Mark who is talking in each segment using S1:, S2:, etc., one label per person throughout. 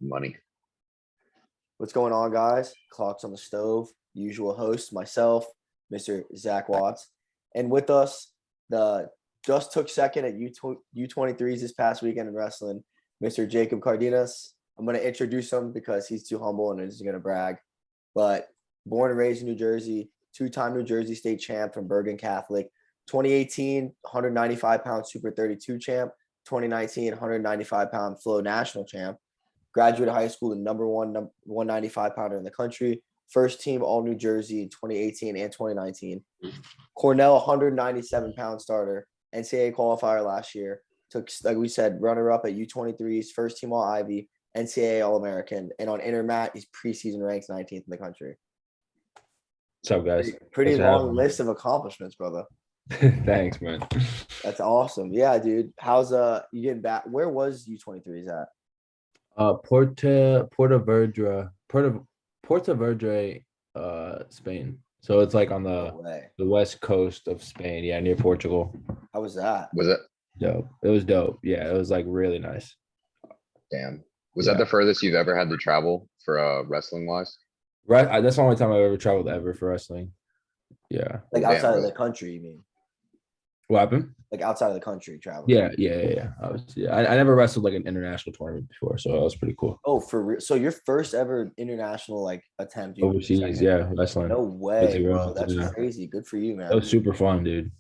S1: Money.
S2: What's going on, guys? Clock's on the stove. Usual host, myself, Mr. Zach Watts. And with us, the just took second at U23s this past weekend in wrestling, Mr. Jacob Cardenas. I'm going to introduce him because he's too humble and isn't going to brag. But born and raised in New Jersey, two-time New Jersey state champ from Bergen Catholic, 2018 195-pound Super 32 champ, 2019 195-pound Flow national champ. Graduated high school, the number one 195-pounder in the country. First team All New Jersey in 2018 and 2019. Cornell 197-pound starter. NCAA qualifier last year. Took, like we said, runner-up at U23s, first team All Ivy, NCAA All-American. And on Intermat, he's preseason ranks 19th in the country.
S3: What's up, guys?
S2: Pretty long list of accomplishments, brother.
S3: Thanks, man.
S2: That's awesome. Yeah, dude. How's you getting back? Where was U23s at?
S3: Porto Verdre, Spain. So it's like on the west coast of Spain, yeah, near Portugal.
S2: How was that?
S1: Was it
S3: dope? It was dope. Yeah, it was like really nice.
S1: damn? Was that the furthest you've ever had to travel for wrestling wise?
S3: Right, that's the only time I've ever traveled ever for wrestling. Yeah,
S2: like outside of the country, you mean?
S3: What happened?
S2: Like outside of the country, traveling.
S3: Yeah. I never wrestled like an international tournament before, so that was pretty cool.
S2: Oh, for real? So your first ever international like attempt
S3: overseas, wrestling.
S2: No way, bro. That's crazy. Good for you, man.
S3: That was super fun, dude.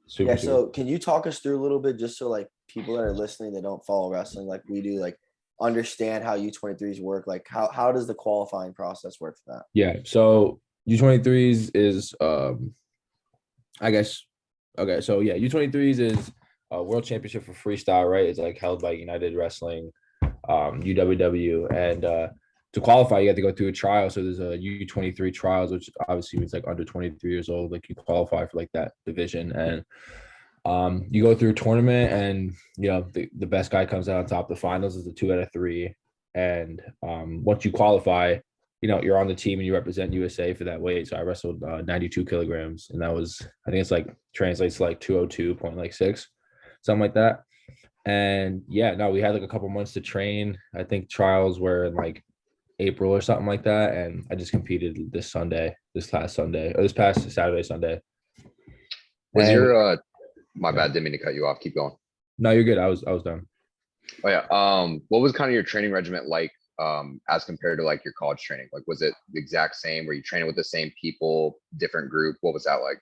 S3: Super.
S2: So can you talk us through a little bit, just so like people that are listening that don't follow wrestling like we do, like understand how U23s work? Like how does the qualifying process work for that?
S3: Yeah. So U23s is I guess. Okay, so yeah, U23s is a world championship for freestyle, right? It's like held by United Wrestling, UWW, and to qualify, you have to go through a trial. So there's a U23 trials, which obviously means like under 23 years old, like you qualify for like that division, and you go through a tournament, and you know the best guy comes out on top. The finals is a 2 out of 3, and once you qualify, you know, you're on the team and you represent USA for that weight. So I wrestled 92 kilograms, and that was, I think it's like translates to like 202.6, something like that. And yeah, no, we had like a couple months to train. I think trials were in like April or something like that. And I just competed this past Saturday, Sunday.
S1: Was your, my bad, didn't mean to cut you off. Keep going.
S3: No, you're good. I was done.
S1: Oh yeah. What was kind of your training regiment like? As compared to like your college training? Like, was it the exact same? Were you training with the same people, different group? What was that like?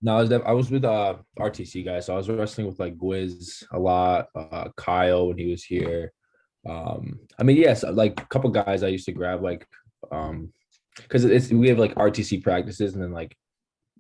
S3: No, I was with RTC guys. So I was wrestling with like Gwiz a lot, Kyle when he was here. I mean, yes, like a couple guys I used to grab, like because we have like RTC practices and then like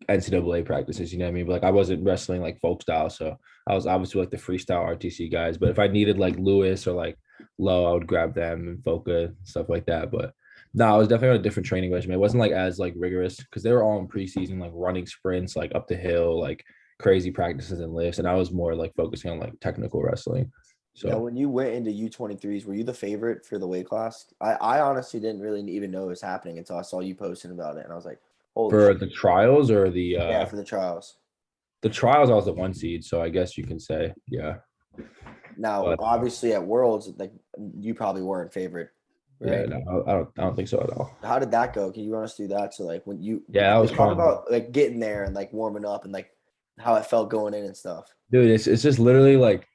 S3: NCAA practices, you know what I mean? But like I wasn't wrestling like folk style, so I was obviously like the freestyle RTC guys. But if I needed like Lewis or like Low, I would grab them and Foca, stuff like that. But no, I was definitely on a different training regimen. It wasn't like as like rigorous because they were all in preseason, like running sprints, like up the hill, like crazy practices and lifts. And I was more like focusing on like technical wrestling. So
S2: now, when you went into U23s, were you the favorite for the weight class? I honestly didn't really even know it was happening until I saw you posting about it, and I was like, holy
S3: for
S2: shit.
S3: the trials or the
S2: for the trials.
S3: The trials, I was the 1 seed, so I guess you can say, yeah.
S2: Now, obviously, at Worlds, like you probably weren't favorite, right?
S3: Yeah, no, I don't think so at all.
S2: How did that go? Can you run us through that? So, like, when you
S3: that was
S2: talk
S3: fun.
S2: about like getting there and like warming up and like how it felt going in and stuff.
S3: Dude, it's just literally like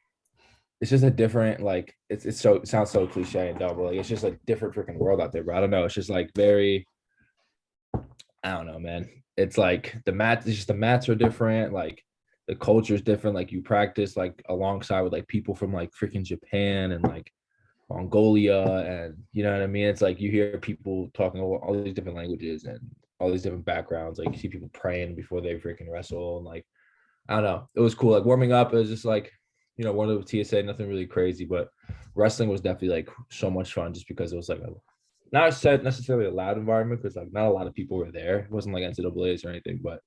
S3: it's just a different like it sounds so cliche and dumb, but like it's just a different freaking world out there, bro. I don't know. It's just like very, I don't know, man. It's like the mats are different, like the culture is different. Like you practice like alongside with like people from like freaking Japan and like Mongolia, and you know what I mean? It's like you hear people talking all these different languages and all these different backgrounds. Like you see people praying before they freaking wrestle, and like I don't know. It was cool. Like warming up, it was just like, you know, one of the TSA, nothing really crazy, but wrestling was definitely like so much fun just because it was like not necessarily a loud environment because like not a lot of people were there. It wasn't like NCAAs or anything, but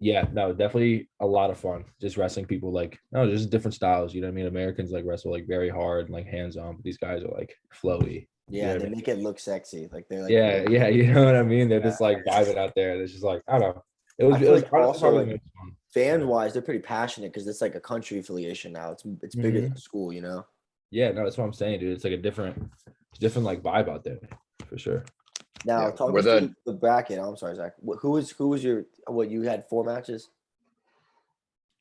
S3: yeah, no, definitely a lot of fun. Just wrestling people like, no, just different styles. You know what I mean? Americans like wrestle like very hard and like hands on, but these guys are like flowy.
S2: Yeah, they make it look sexy. Like they're like,
S3: yeah, you know what I mean? They're just like vibing out there. And it's just like, I don't know. It was
S2: like also like fan wise, they're pretty passionate because it's like a country affiliation now. It's bigger than a school, you know.
S3: Yeah, no, that's what I'm saying, dude. It's like a different like vibe out there for sure.
S2: Now,
S1: Yeah.
S2: talk
S1: Were
S2: us
S1: the
S2: through the bracket. I'm sorry, Zach. Who was your what you had 4 matches?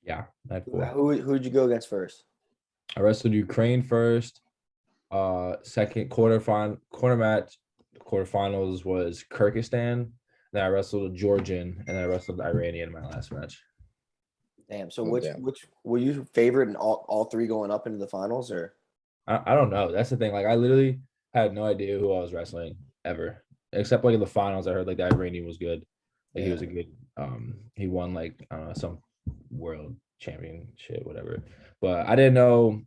S3: Yeah, I had
S2: Who
S3: 4.
S2: who'd you go against first?
S3: I wrestled Ukraine first. Second quarterfinals was Kyrgyzstan. Then I wrestled a Georgian, and then I wrestled the Iranian in my last match.
S2: Damn. So
S1: oh,
S2: which
S1: damn.
S2: which were you favorite in all three going up into the finals or?
S3: I don't know. That's the thing. Like I literally had no idea who I was wrestling ever, except like in the finals. I heard like the Iranian was good. Like he
S2: Yeah.
S3: was a good. He won like I don't know some world championship, whatever. But I didn't know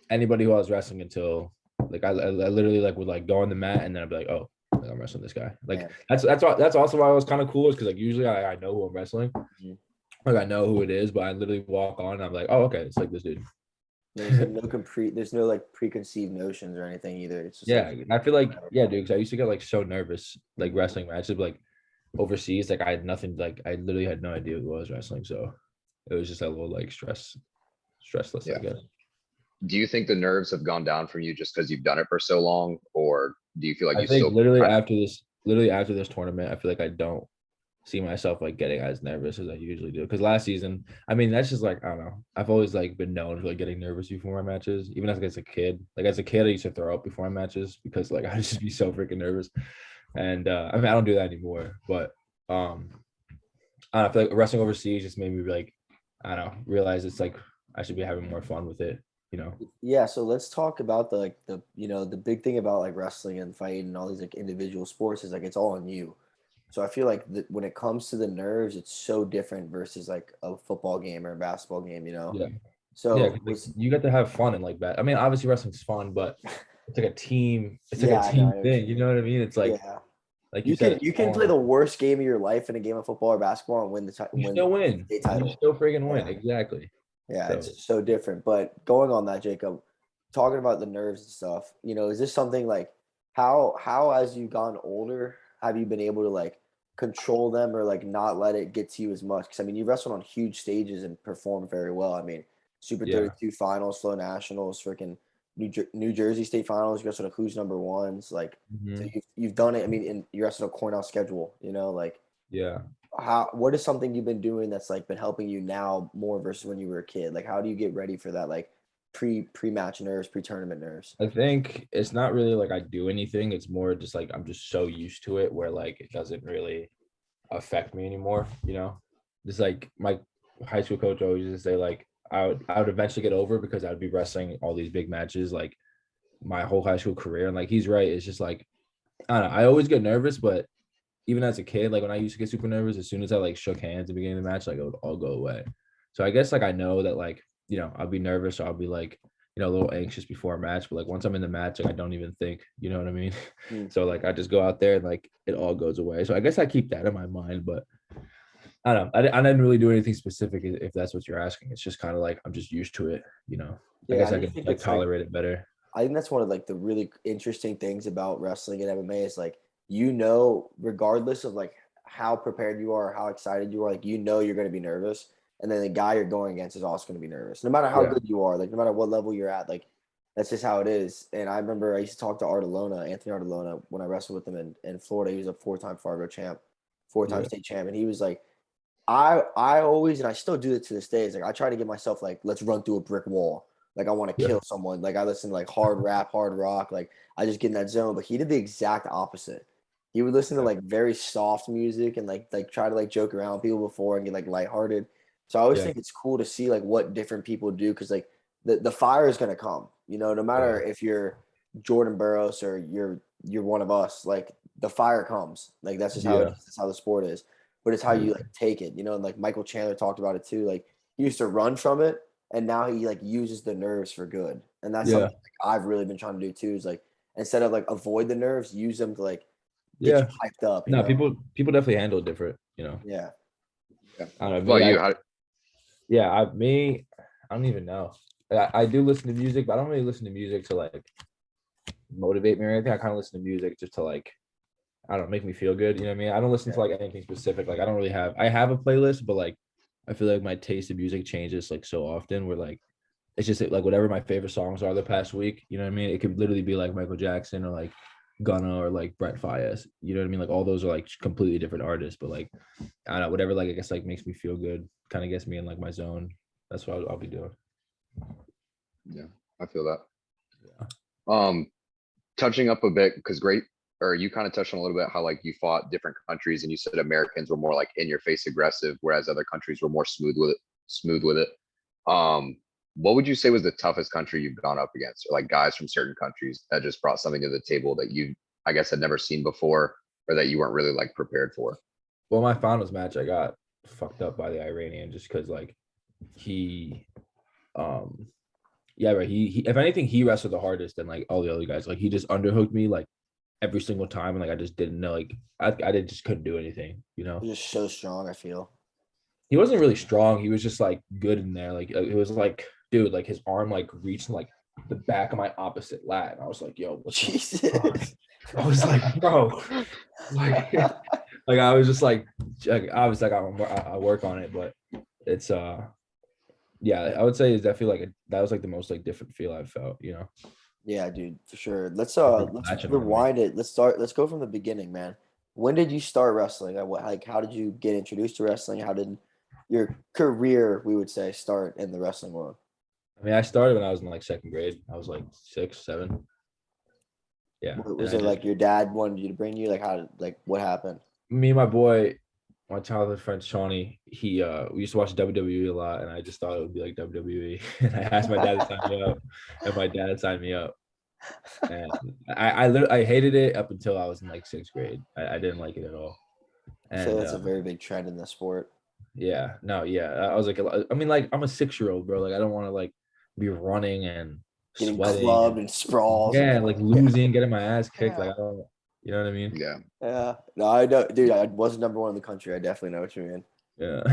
S3: anybody who I was wrestling until like I literally like would like go on the mat and then I'd be like, oh, like, I'm wrestling this guy. Like
S2: Damn.
S3: that's also why it was kind of cool is because like usually I know who I'm wrestling,
S2: Mhm.
S3: like I know who it is, but I literally walk on and I'm like, oh, okay, it's like this dude.
S2: There's no like preconceived notions or anything either. It's just
S3: Yeah,
S2: like
S3: I feel like yeah, dude. Because I used to get like so nervous like wrestling matches, like overseas. Like I had nothing. Like I literally had no idea who I was wrestling, so it was just a little like stressless, I
S1: Yeah.
S3: guess.
S1: Do you think the nerves have gone down from you just because you've done it for so long, or do you feel like
S3: I
S1: you
S3: think
S1: still kind of?
S3: literally after this tournament, I feel like I don't see myself like getting as nervous as I usually do. Because last season, I mean, that's just like I don't know. I've always like been known for like getting nervous before my matches, even as a kid. Like as a kid, I used to throw up before my matches because like I just be so freaking nervous. And I mean, I don't do that anymore. But I don't know, I feel like wrestling overseas just made me like I don't know realize it's like I should be having more fun with it. You know?
S2: yeah. So let's talk about the like the big thing about like wrestling and fighting and all these like individual sports is like it's all on you. So I feel like when it comes to the nerves, it's so different versus like a football game or a basketball game.
S3: Yeah. Yeah,
S2: So
S3: 'cause, like,
S2: was
S3: you get to have fun and like that. I mean, obviously wrestling's fun, but it's like a team. It's like a
S2: yeah, I know, I
S3: team
S2: know what
S3: thing.
S2: you
S3: You
S2: mean.
S3: know what I mean? It's
S2: Yeah.
S3: like you
S2: You
S3: said,
S2: can
S3: it's
S2: you can play
S3: fun.
S2: the worst game of your life in a game of football or basketball and
S3: You
S2: win
S3: still
S2: the
S3: win.
S2: state
S3: You
S2: title.
S3: still freaking win.
S2: Yeah.
S3: Exactly.
S2: Yeah,
S3: So
S2: it's so different. But going on that, Jacob, talking about the nerves and stuff, is this something like how as you've gotten older have you been able to like control them or like not let it get to you as much? Because I mean, you wrestled on huge stages and performed very well. I mean, Super
S3: yeah.
S2: 32 finals, Flow Nationals, freaking New Jersey State finals. You wrestled at Who's Number Ones, like so
S3: Mhm.
S2: you've done it. I mean, and you wrestled a Cornell schedule. Like
S3: Yeah.
S2: what is something you've been doing that's like been helping you now more versus when you were a kid? Like how do you get ready for that like pre-match nerves, pre-tournament nerves?
S3: I think it's not really like I do anything. It's more just like I'm just so used to it where like it doesn't really affect me anymore, you know? Just like my high school coach always used to say like I would eventually get over because I'd be wrestling all these big matches like my whole high school career. And like he's right. It's just like I don't know. I always get nervous, but even as a kid, like when I used to get super nervous, as soon as I like shook hands at the beginning of the match, like it would all go away. So I guess like I know that like, I'll be nervous or I'll be like, a little anxious before a match, but like once I'm in the match, like I don't even think, you know what I mean?
S2: Hmm.
S3: So like I just go out there and like it all goes away. So I guess I keep that in my mind, but I don't know. I didn't really do anything specific if that's what you're asking. It's just kind of like I'm just used to it. I
S2: Yeah,
S3: guess
S2: I
S3: I
S2: just
S3: can
S2: think
S3: like
S2: it's like
S3: tolerate it better.
S2: I think that's one of like the really interesting things about wrestling and MMA is like regardless of like how prepared you are, how excited you are, like you're going to be nervous, and then the guy you're going against is also going to be nervous, no matter how
S3: Yeah.
S2: good you are, like no matter what level you're at, like that's just how it is. And I remember I used to talk to Anthony Artelona, when I wrestled with him in Florida. He was a 4-time Fargo champ, 4-time
S3: Yeah.
S2: state champ, and he was like, I always and I still do it to this day. Is like I try to get myself like let's run through a brick wall. Like I want to
S3: Yeah.
S2: kill someone. Like I listen to like hard rap, hard rock. Like I just get in that zone. But he did the exact opposite. He would listen to like very soft music and like try to like joke around with people before and get like lighthearted. So I always
S3: Yeah.
S2: think it's cool to see like what different people do because like the fire is gonna come. No matter
S3: Yeah.
S2: if you're Jordan Burroughs or you're one of us, like the fire comes. Like that's just how it
S3: Yeah.
S2: is. That's how the sport is. But it's how you like take it. And like Michael Chandler talked about it too. Like he used to run from it and now he like uses the nerves for good. And that's
S3: Yeah.
S2: something like, I've really been trying to do too. Is like instead of like avoid the nerves, use them to like get you
S3: Yeah.
S2: hyped up.
S3: No, people definitely handle it different.
S2: Yeah.
S1: Yeah.
S3: I don't know.
S1: What
S3: Me,
S1: about you? How,
S3: I don't even know. I do listen to music, but I don't really listen to music to like motivate me or anything. I kind of listen to music just to like, I don't know, make me feel good. You know what I mean? I don't listen to like anything specific. Like I don't really I have a playlist, but like I feel like my taste of music changes like so often where like it's just like whatever my favorite songs are the past week. You know what I mean? It could literally be like Michael Jackson or like Gunna or like Brent Faiyaz. You know what I mean? Like all those are like completely different artists, but like I don't know, whatever like I guess like makes me feel good, kind of gets me in like my zone. That's what I'll be doing.
S1: Yeah, I feel that.
S3: Yeah.
S1: Touching up a bit because you kind of touched on a little bit how like you fought different countries and you said Americans were more like in your face aggressive, whereas other countries were more smooth with it. What would you say was the toughest country you've gone up against, or like guys from certain countries that just brought something to the table that you, I guess, had never seen before, or that you weren't really like prepared for?
S3: Well, my finals match, I got fucked up by the Iranian just because like he, yeah, right. He, if anything, he wrestled the hardest than like all the other guys. Like he just underhooked me like every single time, and like I just didn't know. Like I did just couldn't do anything. You know,
S2: You're just so strong, I feel.
S3: he wasn't really strong. He was just like good in there. Like it was like, dude, like his arm like reached like the back of my opposite lat, and I was like, yo, what's
S2: Jesus.
S3: I was like, bro, like, like I was just like I was like, I work on it, but it's yeah, I would say is that feel like that was like the most like different feel I've felt, you know.
S2: Yeah, dude, for sure. Let's
S3: Latching on me.
S2: rewind it. Let's go from the beginning, man. When did you start wrestling? Like how did you get introduced to wrestling? How did your career, we would say, start in the wrestling world?
S3: I mean, I started when I was in like second grade. I was like 6, 7. Yeah.
S2: Was it like your dad wanted you to bring you? Like how did, like what happened?
S3: Me and my boy, my childhood friend Shawnee, we used to watch WWE a lot, and I just thought it would be like WWE. And I asked my dad to sign me up, and my dad signed me up. And I hated it up until I was in like 6th grade. I didn't like it at all.
S2: I feel
S3: And
S2: that's a very big trend in the sport.
S3: yeah, no, yeah. I was like, I mean, like I'm a 6-year-old, bro. Like I don't want to like be running and
S2: Getting
S3: sweating
S2: clubbed
S3: and
S2: and sprawls.
S3: yeah,
S2: And
S3: like losing, getting my ass kicked.
S2: Yeah.
S3: Like I don't, you know what I mean?
S1: Yeah.
S2: yeah. No, I know, dude. I was number one in the country. I definitely know what you mean.
S3: Yeah.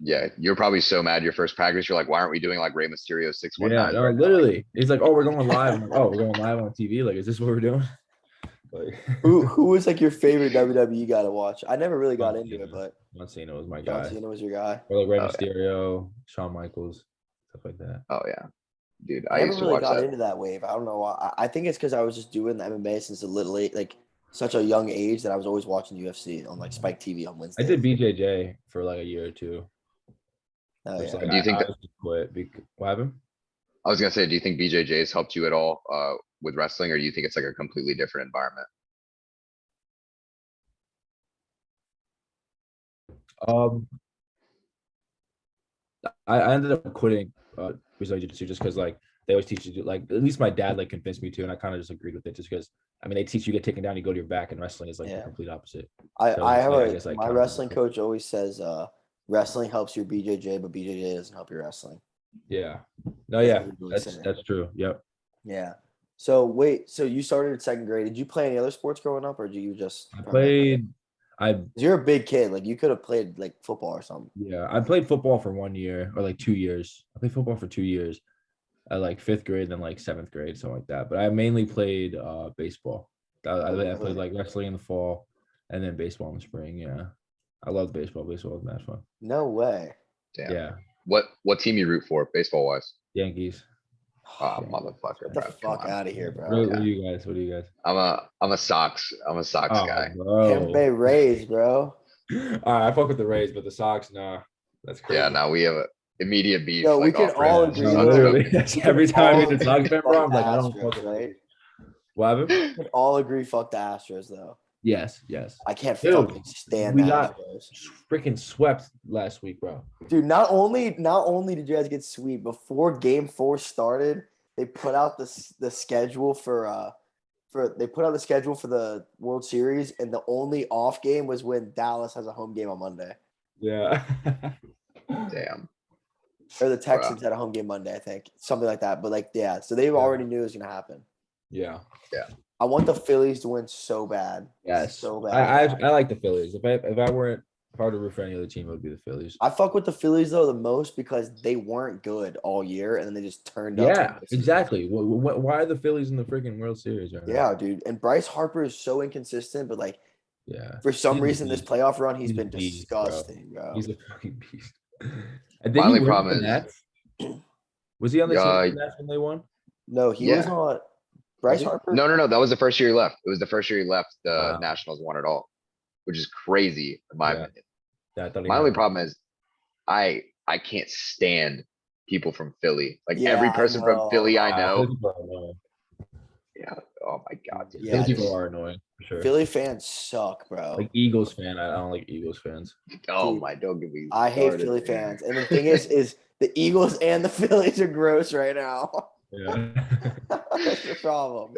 S1: Yeah. You're probably so mad your first practice. You're like, why aren't we doing like Rey Mysterio
S3: Yeah,
S1: 619
S3: no,
S1: right now?
S3: literally. He's like, oh, we're going live. I'm like, oh, we're going live on TV. Like, is this what we're doing? Like,
S2: Who was like your favorite WWE guy to watch? I never really got
S3: John
S2: into it,
S3: Cena.
S2: but
S3: John Cena was my
S2: John
S3: guy.
S2: Cena was your guy.
S3: Or like Rey
S1: Oh, yeah.
S3: Mysterio, Shawn Michaels, stuff like that.
S1: Oh yeah. Dude,
S2: I
S1: I
S2: never
S1: used to
S2: really
S1: watch
S2: got
S1: that.
S2: into that wave. I don't know why. I think it's because I was just doing the MMA since a little late, like such a young age that I was always watching UFC on like Spike TV on
S3: I
S2: Wednesday.
S3: did BJJ for like a year or two.
S2: Oh,
S3: Which
S2: yeah.
S3: like
S1: Do you think
S3: I
S1: that-
S3: just quit. What happened?
S1: I was gonna say, do you think BJJ has helped you at all with wrestling, or do you think it's like a completely different environment?
S3: Um, I ended up quitting Brazilian Jiu-Jitsu just because like they always teach you to like at least my dad like convinced me to, and I kind of just agreed with it just because I mean they teach you get taken down, you go to your back, and wrestling is like the
S2: Yeah.
S3: complete opposite.
S2: I
S3: So
S2: have
S3: like,
S2: a
S3: I guess like
S2: my wrestling coach always says wrestling helps your BJJ, but BJJ doesn't help your wrestling.
S3: Yeah. No,
S2: That's
S3: yeah,
S2: what he really said.
S3: that's true. Yep.
S2: Yeah. So wait, so you started at second grade. Did you play any other sports growing up, or did you just
S3: I played. I
S2: You're a big kid. Like you could have played like football or something.
S3: yeah, I played football for 1 year or like 2 years. I played football for 2 years at like 5th grade, then like 7th grade, something like that. But I mainly played baseball. I played like wrestling in the fall and then baseball in the spring. Yeah. I loved baseball. Baseball was mad fun.
S2: No way.
S1: Damn.
S3: Yeah.
S1: What team you root for, baseball wise?
S3: Yankees.
S1: Oh, motherfucker.
S2: Get the
S1: Bro, come
S2: fuck
S1: on.
S2: out of here,
S3: What,
S2: bro.
S3: what are you guys? What are you guys?
S1: I'm a Sox guy.
S2: Tampa Bay
S3: Bro.
S2: Rays, bro.
S3: All right, I fuck with the Rays, but the Sox, nah. That's crazy.
S1: Yeah, now we have a immediate beef.
S2: Yo, we
S1: like,
S2: can
S1: off
S2: all
S1: rip.
S2: agree.
S3: No,
S1: Not to
S3: literally.
S1: go-
S3: That's every time
S2: all
S3: I meet a Sox fan, bro, I'm like,
S2: fuck
S3: I don't
S2: Astros,
S3: fuck with
S2: right?
S3: it. What happened?
S2: We can all agree, fuck the Astros, though.
S3: Yes, yes.
S2: I can't
S3: Dude,
S2: fucking stand
S3: we
S2: the
S3: got-
S2: Astros.
S3: Freaking swept last week, bro.
S2: Dude, not only did you guys get sweep, before Game 4 started, they put out the schedule for the World Series, and the only off game was when Dallas has a home game on Monday,
S3: Yeah.
S1: Damn.
S2: or the Texans had a home game Monday, I think, something like that. But like, yeah, so they already knew it was gonna happen.
S3: Yeah.
S2: I want the Phillies to win so bad.
S3: Yes.
S2: So
S3: I
S2: bad.
S3: like the Phillies. If I were to root for any other team, it would be the Phillies.
S2: I fuck with the Phillies though the most because they weren't good all year, and then they just turned up.
S3: Yeah, exactly. Why are the Phillies in the freaking World Series right now?
S2: Yeah, dude. And Bryce Harper is so inconsistent, but like
S3: Yeah.
S2: for some
S3: He's a
S2: reason this
S3: beast.
S2: playoff run he's
S3: He's a
S2: been
S3: beast, bro.
S2: disgusting, bro.
S3: He's a fucking beast. And
S1: My
S3: did he
S1: only
S3: win
S1: problem
S3: with the
S1: is-
S3: Nets? Was he on the team
S1: Uh,
S3: when they won?
S2: No, he was
S1: Yeah.
S2: on Bryce
S3: he?
S2: Harper.
S1: no. That was the first year he left. It was the first year he left. The
S3: Wow.
S1: Nationals won it all, which is crazy in my
S3: Yeah.
S1: opinion.
S3: Yeah, I thought he
S1: My
S3: had
S1: only
S3: it.
S1: problem is I can't stand people from Philly. Like
S2: Yeah,
S1: every
S2: I
S1: person from
S2: know.
S1: Philly I know.
S3: Philly people are annoying.
S1: Yeah. Oh my God, dude.
S2: Yeah,
S3: Philly
S2: just-
S3: people are annoying for sure.
S2: Philly fans suck, bro.
S3: Like Eagles fan, I don't like Eagles fans.
S1: Oh
S2: Dude,
S1: my, don't get me
S2: I hate
S1: started.
S2: Philly fans. And the thing is the Eagles and the Phillies are gross right now.
S3: Yeah.
S2: That's the problem.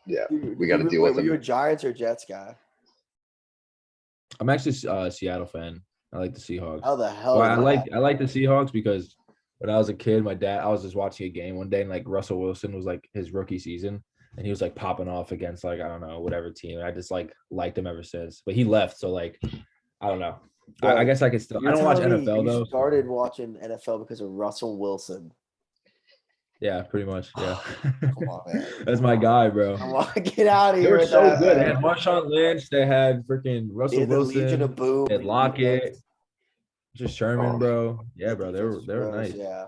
S1: Yeah,
S2: Dude,
S1: we got to deal with
S2: were you a
S1: them.
S2: Giants or Jets guy?
S3: I'm actually a Seattle fan. I like the Seahawks.
S2: How the hell?
S3: Well,
S2: is that?
S3: I like the Seahawks because when I was a kid, I was just watching a game one day and like Russell Wilson was like his rookie season and he was like popping off against like I don't know whatever team. And I just like liked him ever since. But he left, so like I don't know.
S2: Bro,
S3: I guess I could still. I
S2: You're
S3: don't watch
S2: telling me
S3: NFL
S2: you
S3: though.
S2: started watching NFL because of Russell Wilson.
S3: Yeah, pretty much. Yeah,
S2: Come on, man.
S3: that's my guy, bro.
S2: Come on, get out of
S3: They
S2: here
S3: were
S2: with
S3: so
S2: that,
S3: good. They
S2: man.
S3: had Marshawn Lynch. They had freaking
S2: They
S3: Russell
S2: had the Legion of
S3: Wilson.
S2: Boom.
S3: They had Lockett. Just Sherman,
S1: Oh,
S3: bro. Yeah, bro. They
S2: Defense
S3: were
S2: was gross,
S3: nice.
S2: Yeah.
S1: yeah.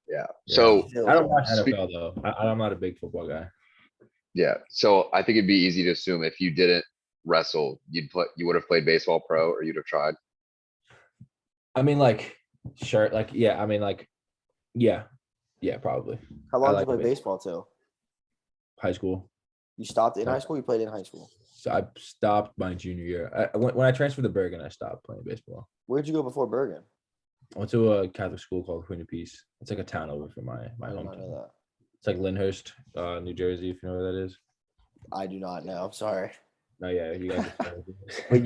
S3: Yeah.
S1: So
S3: I don't watch
S1: Spe-
S3: NFL though. I'm not a big football guy.
S1: yeah, so I think it'd be easy to assume if you didn't wrestle, you would have played baseball pro or you'd have tried.
S3: I mean, like, sure, like, yeah. I mean, like, yeah, probably.
S2: How
S3: I
S2: long did
S3: like
S2: you play
S3: baseball.
S2: baseball till?
S3: High school.
S2: You stopped in
S3: Yeah.
S2: high school? You played in high school?
S3: So I stopped my junior year. When I transferred to Bergen, I stopped playing baseball.
S2: Where'd you go before Bergen?
S3: I went to a Catholic school called Queen of Peace. It's like a town over from my
S2: I did not know
S3: hometown.
S2: that.
S3: It's like Lyndhurst, New Jersey, if you know where that is.
S2: I do not know. I'm sorry.
S3: No, yeah, you guys.
S2: But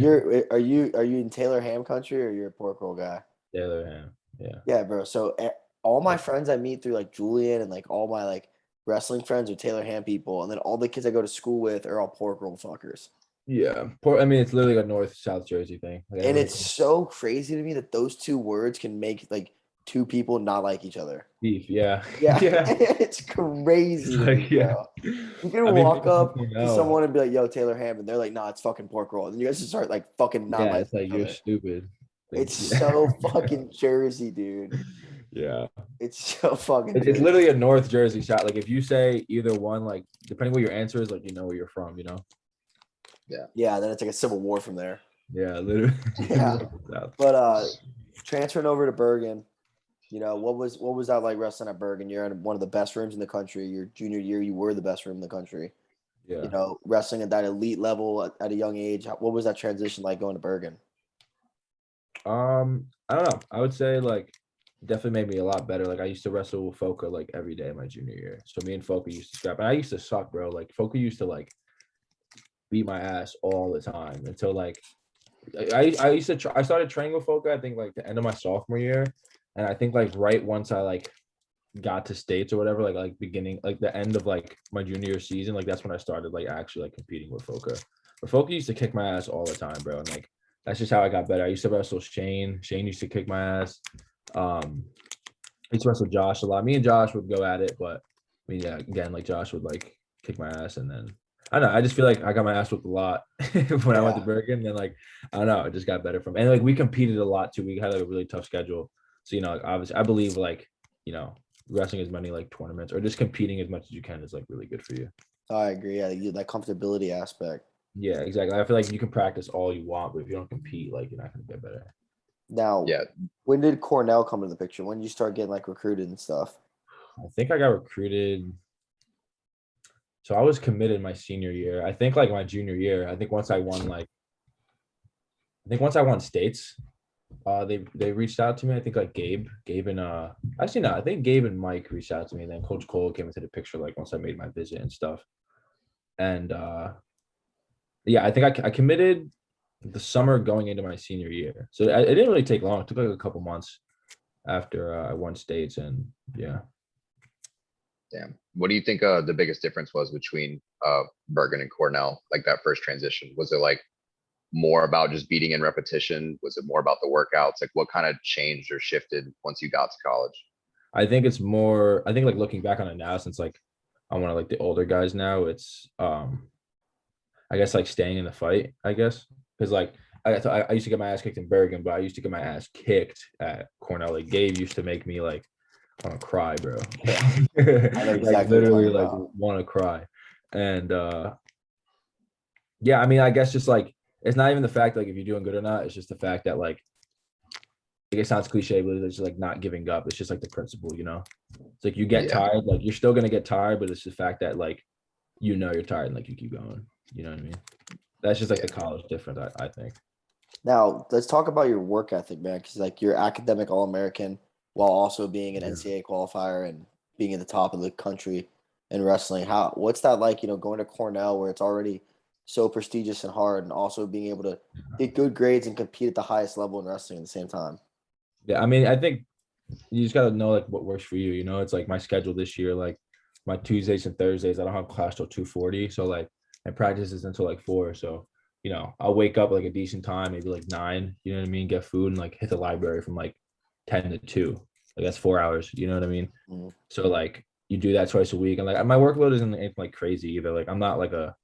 S2: are you in Taylor Ham country or you're a pork roll guy?
S3: Taylor Ham. Yeah.
S2: Yeah, bro. So all my friends I meet through like Julian and like all my like wrestling friends are Taylor Ham people, and then all the kids I go to school with are all pork roll fuckers.
S3: Yeah. I mean, it's literally a North-South Jersey thing. Like,
S2: And it's so crazy to me that those two words can make like two people not like each other.
S3: beef. Yeah.
S2: Yeah,
S3: Yeah.
S2: it's crazy. To
S3: Like,
S2: me,
S3: yeah.
S2: bro. You can
S3: I mean,
S2: walk
S3: people
S2: up
S3: don't
S2: to
S3: know.
S2: someone and be like, "Yo, Taylor Ham," and they're like, "Nah, it's fucking pork roll." And you guys just start like fucking not
S3: Yeah,
S2: like
S3: it's like
S2: each
S3: you're
S2: other.
S3: stupid. Like,
S2: It's
S3: yeah.
S2: so fucking Jersey, dude.
S3: Yeah.
S2: It's so fucking.
S3: It's
S2: Jersey.
S3: literally a North Jersey shot. Like if you say either one, like depending what your answer is, like you know where you're from, you know?
S2: Yeah, then it's like a civil war from there.
S3: Yeah, literally.
S2: Yeah.
S3: South.
S2: But transferring over to Bergen, you know, what was that like wrestling at Bergen? You're in one of the best rooms in the country. Your junior year, you were the best room in the country.
S3: Yeah.
S2: You know, wrestling at that elite level at a young age. What was that transition like going to Bergen?
S3: I don't know. I would say like definitely made me a lot better. Like I used to wrestle with Foka like every day my junior year. So me and Foka used to scrap. And I used to suck, bro. Like Foka used to like beat my ass all the time until like I used to try, I started training with Foka, I think like the end of my sophomore year. And I think like right once I like got to states or whatever, like beginning like the end of like my junior year season, like that's when I started like actually like competing with Foka. But Foka used to kick my ass all the time, bro. And like that's just how I got better. I used to wrestle Shane. Shane used to kick my ass. I used to wrestle Josh a lot. Me and Josh would go at it, but I mean, yeah, again, like Josh would like kick my ass, and then I don't know. I just feel like I got my ass whipped a lot when I went to Bergen. Then like I don't know, it just got better from. And like we competed a lot too. We had like, a really tough schedule, so you know, like, obviously, I believe like you know, wrestling as many like tournaments or just competing as much as you can is like really good for you.
S2: I agree. Yeah, that comfortability aspect.
S3: Yeah, exactly. I feel like you can practice all you want, but if you don't compete, like you're not gonna get better.
S2: Now,
S1: Yeah,
S2: when did Cornell come into the picture? When did you start getting like recruited and stuff?
S3: I think I got recruited. So I was committed my senior year. I think like my junior year. I think once I won states, they reached out to me. I think like Gabe and actually no, I think Gabe and Mike reached out to me. And then Coach Cole came into the picture like once I made my visit and stuff. And yeah, I think I committed the summer going into my senior year. So it didn't really take long. It took like a couple months after I won states, and yeah.
S1: damn. What do you think the biggest difference was between Bergen and Cornell? Like that first transition? Was it like more about just beating in repetition? Was it more about the workouts? Like what kind of changed or shifted once you got to college?
S3: I think it's more, I think like looking back on it now, since like I'm one of like the older guys now, it's I guess like staying in the fight, I guess. Because like I used to get my ass kicked in Bergen, but I used to get my ass kicked at Cornell. Like Gabe used to make me like want to cry, bro.
S2: know exactly what
S3: Like
S2: you're
S3: literally
S2: talking
S3: like
S2: about.
S3: want to cry. And yeah, I mean, I guess just like it's not even the fact like if you're doing good or not, it's just the fact that like it sounds cliche, but it's just like not giving up. It's just like the principle, you know. It's like you get
S1: Yeah.
S3: tired, like you're still gonna get tired, but it's the fact that like you're tired and like you keep going. You know what I mean? That's just like the college difference, I think.
S2: Now let's talk about your work ethic, man. Because like you're academic All-American while also being an
S3: Yeah.
S2: NCAA qualifier and being at the top of the country in wrestling. What's that like? You know, going to Cornell where it's already so prestigious and hard, and also being able to get good grades and compete at the highest level in wrestling at the same time.
S3: Yeah, I mean, I think you just gotta know like what works for you. You know, it's like my schedule this year, like my Tuesdays and Thursdays, I don't have class till 2:40. So like my practice is until like 4. So, you know, I'll wake up like a decent time, maybe like 9, you know what I mean? Get food and like hit the library from like 10 to 2. Like that's 4 hours, you know what I mean?
S2: Mhm.
S3: So like you do that twice a week. And like my workload isn't anything like crazy either. Like I'm not like a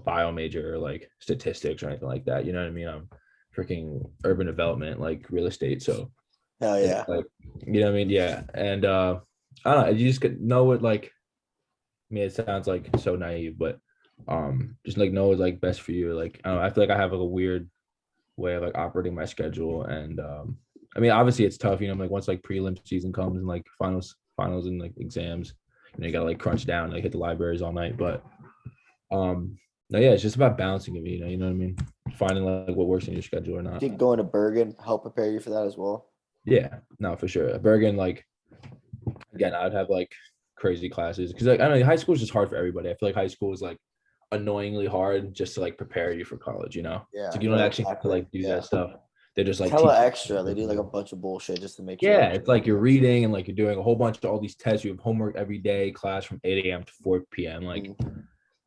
S3: bio major or like statistics or anything like that. You know what I mean? I'm freaking urban development, like real estate. So
S2: Hell
S3: it's
S2: yeah.
S3: like, you know what I mean? Yeah. And I don't know, you just know what like I mean it sounds like so naive, but just like know what's like best for you. Like I don't know, I feel like I have like a weird way of like operating my schedule. And I mean obviously it's tough, you know, like once like prelim season comes and like finals and like exams, you know, you gotta like crunch down, like hit the libraries all night. But no, yeah, it's just about balancing it, you know what I mean? Finding like what works in your schedule or not.
S2: Did going to Bergen help prepare you for that as well?
S3: Yeah, no, for sure. Bergen, like again, I'd have like crazy classes because like I don't know, high school is just hard for everybody. I feel like high school is like annoyingly hard just to like prepare you for college, you know? It's
S2: Yeah,
S3: like you don't
S2: no,
S3: actually have to
S2: exactly.
S3: like do
S2: Yeah.
S3: that stuff. They're just
S2: It's
S3: like
S2: hella
S3: teaching.
S2: extra. They do like a bunch of bullshit just to make you
S3: Yeah,
S2: like
S3: it's like you're reading and like you're doing a whole bunch of all these tests. You have homework every day, class from 8 a.m. to 4 p.m. Like,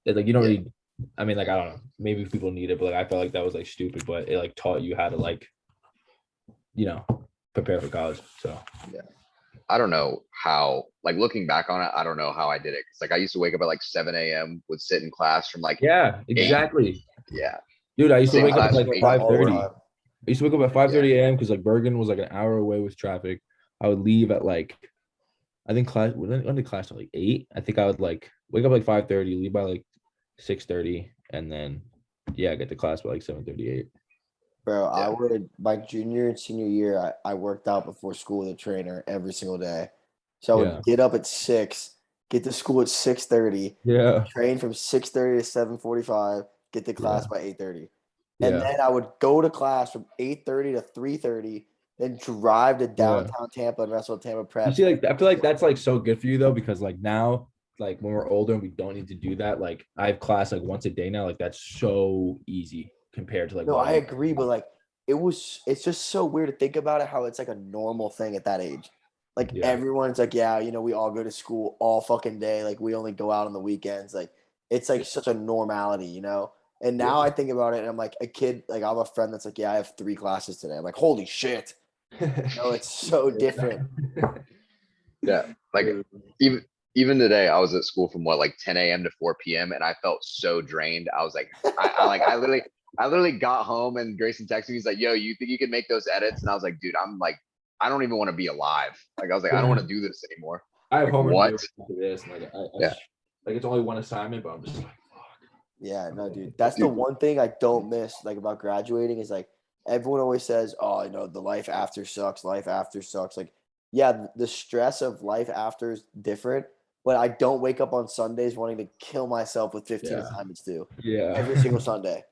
S3: it's like you don't
S1: Yeah.
S3: really. I mean, like I don't know. Maybe people need it, but like I felt like that was like stupid. But it like taught you how to like, you know, prepare for college. So
S1: I don't know how, like looking back on it, I don't know how I did it. Cause like I used to wake up at like 7 a.m., would sit in class from like
S3: yeah,
S1: 8.
S3: exactly,
S1: Yeah.
S3: dude. I used to
S1: Sit in
S3: wake up at
S1: class
S3: like
S1: from 8 to
S2: that all the
S3: 5:30.
S1: 4.
S2: time.
S3: I used to wake up at 5:30 a.m. because like Bergen was like an hour away with traffic. I would leave at like I think class when did class start like 8? I think I would like wake up like 5:30, leave by like 6:30, and then yeah, get to class by like 7:38.
S2: Bro, I
S1: Yeah.
S2: would my junior and senior year, I worked out before school with a trainer every single day. So I
S3: Yeah.
S2: would get up at 6, get to school at 6:30,
S3: Yeah.
S2: train from 6:30 to 7:45, get to class
S3: Yeah.
S2: by 8:30. And
S3: Yeah.
S2: then I would go to class from 8:30 to 3:30, then drive to
S3: Yeah.
S2: downtown Tampa and wrestle at Tampa
S3: You
S2: Prep.
S3: see, like I feel like that's like so good for you though, because like now, like when we're older and we don't need to do that, like I have class like once a day now. Like that's so easy compared to like
S2: No,
S3: what
S2: I
S3: I
S2: agree, but like it's just so weird to think about it how it's like a normal thing at that age. Like
S3: yeah.
S2: everyone's like, yeah, you know, we all go to school all fucking day. Like we only go out on the weekends. Like it's like such a normality, you know? And now I think about it and I'm like a kid, like I have a friend that's like, yeah, I have 3 classes today. I'm like, holy shit. No, it's so different.
S1: Yeah. Like even even today, I was at school from what, like 10 a.m. to 4 p.m. and I felt so drained. I was like, I literally got home and Grayson texted me. He's like, "Yo, you think you can make those edits?" And I was like, "Dude, I'm like, I don't even want to be alive." Like, I was like, I don't want to do this anymore.
S3: I have
S1: Like,
S3: homework
S1: what?
S3: due after this, and like
S1: Yeah.
S3: like it's only one assignment, but I'm just like, fuck.
S2: Yeah, no, dude. That's the
S1: Dude.
S2: one thing I don't miss like about graduating is like everyone always says, "Oh, you know, the life after sucks. Life after sucks." Like, yeah, the stress of life after is different, but I don't wake up on Sundays wanting to kill myself with 15
S3: Yeah.
S2: assignments due
S3: Yeah.
S2: every single Sunday.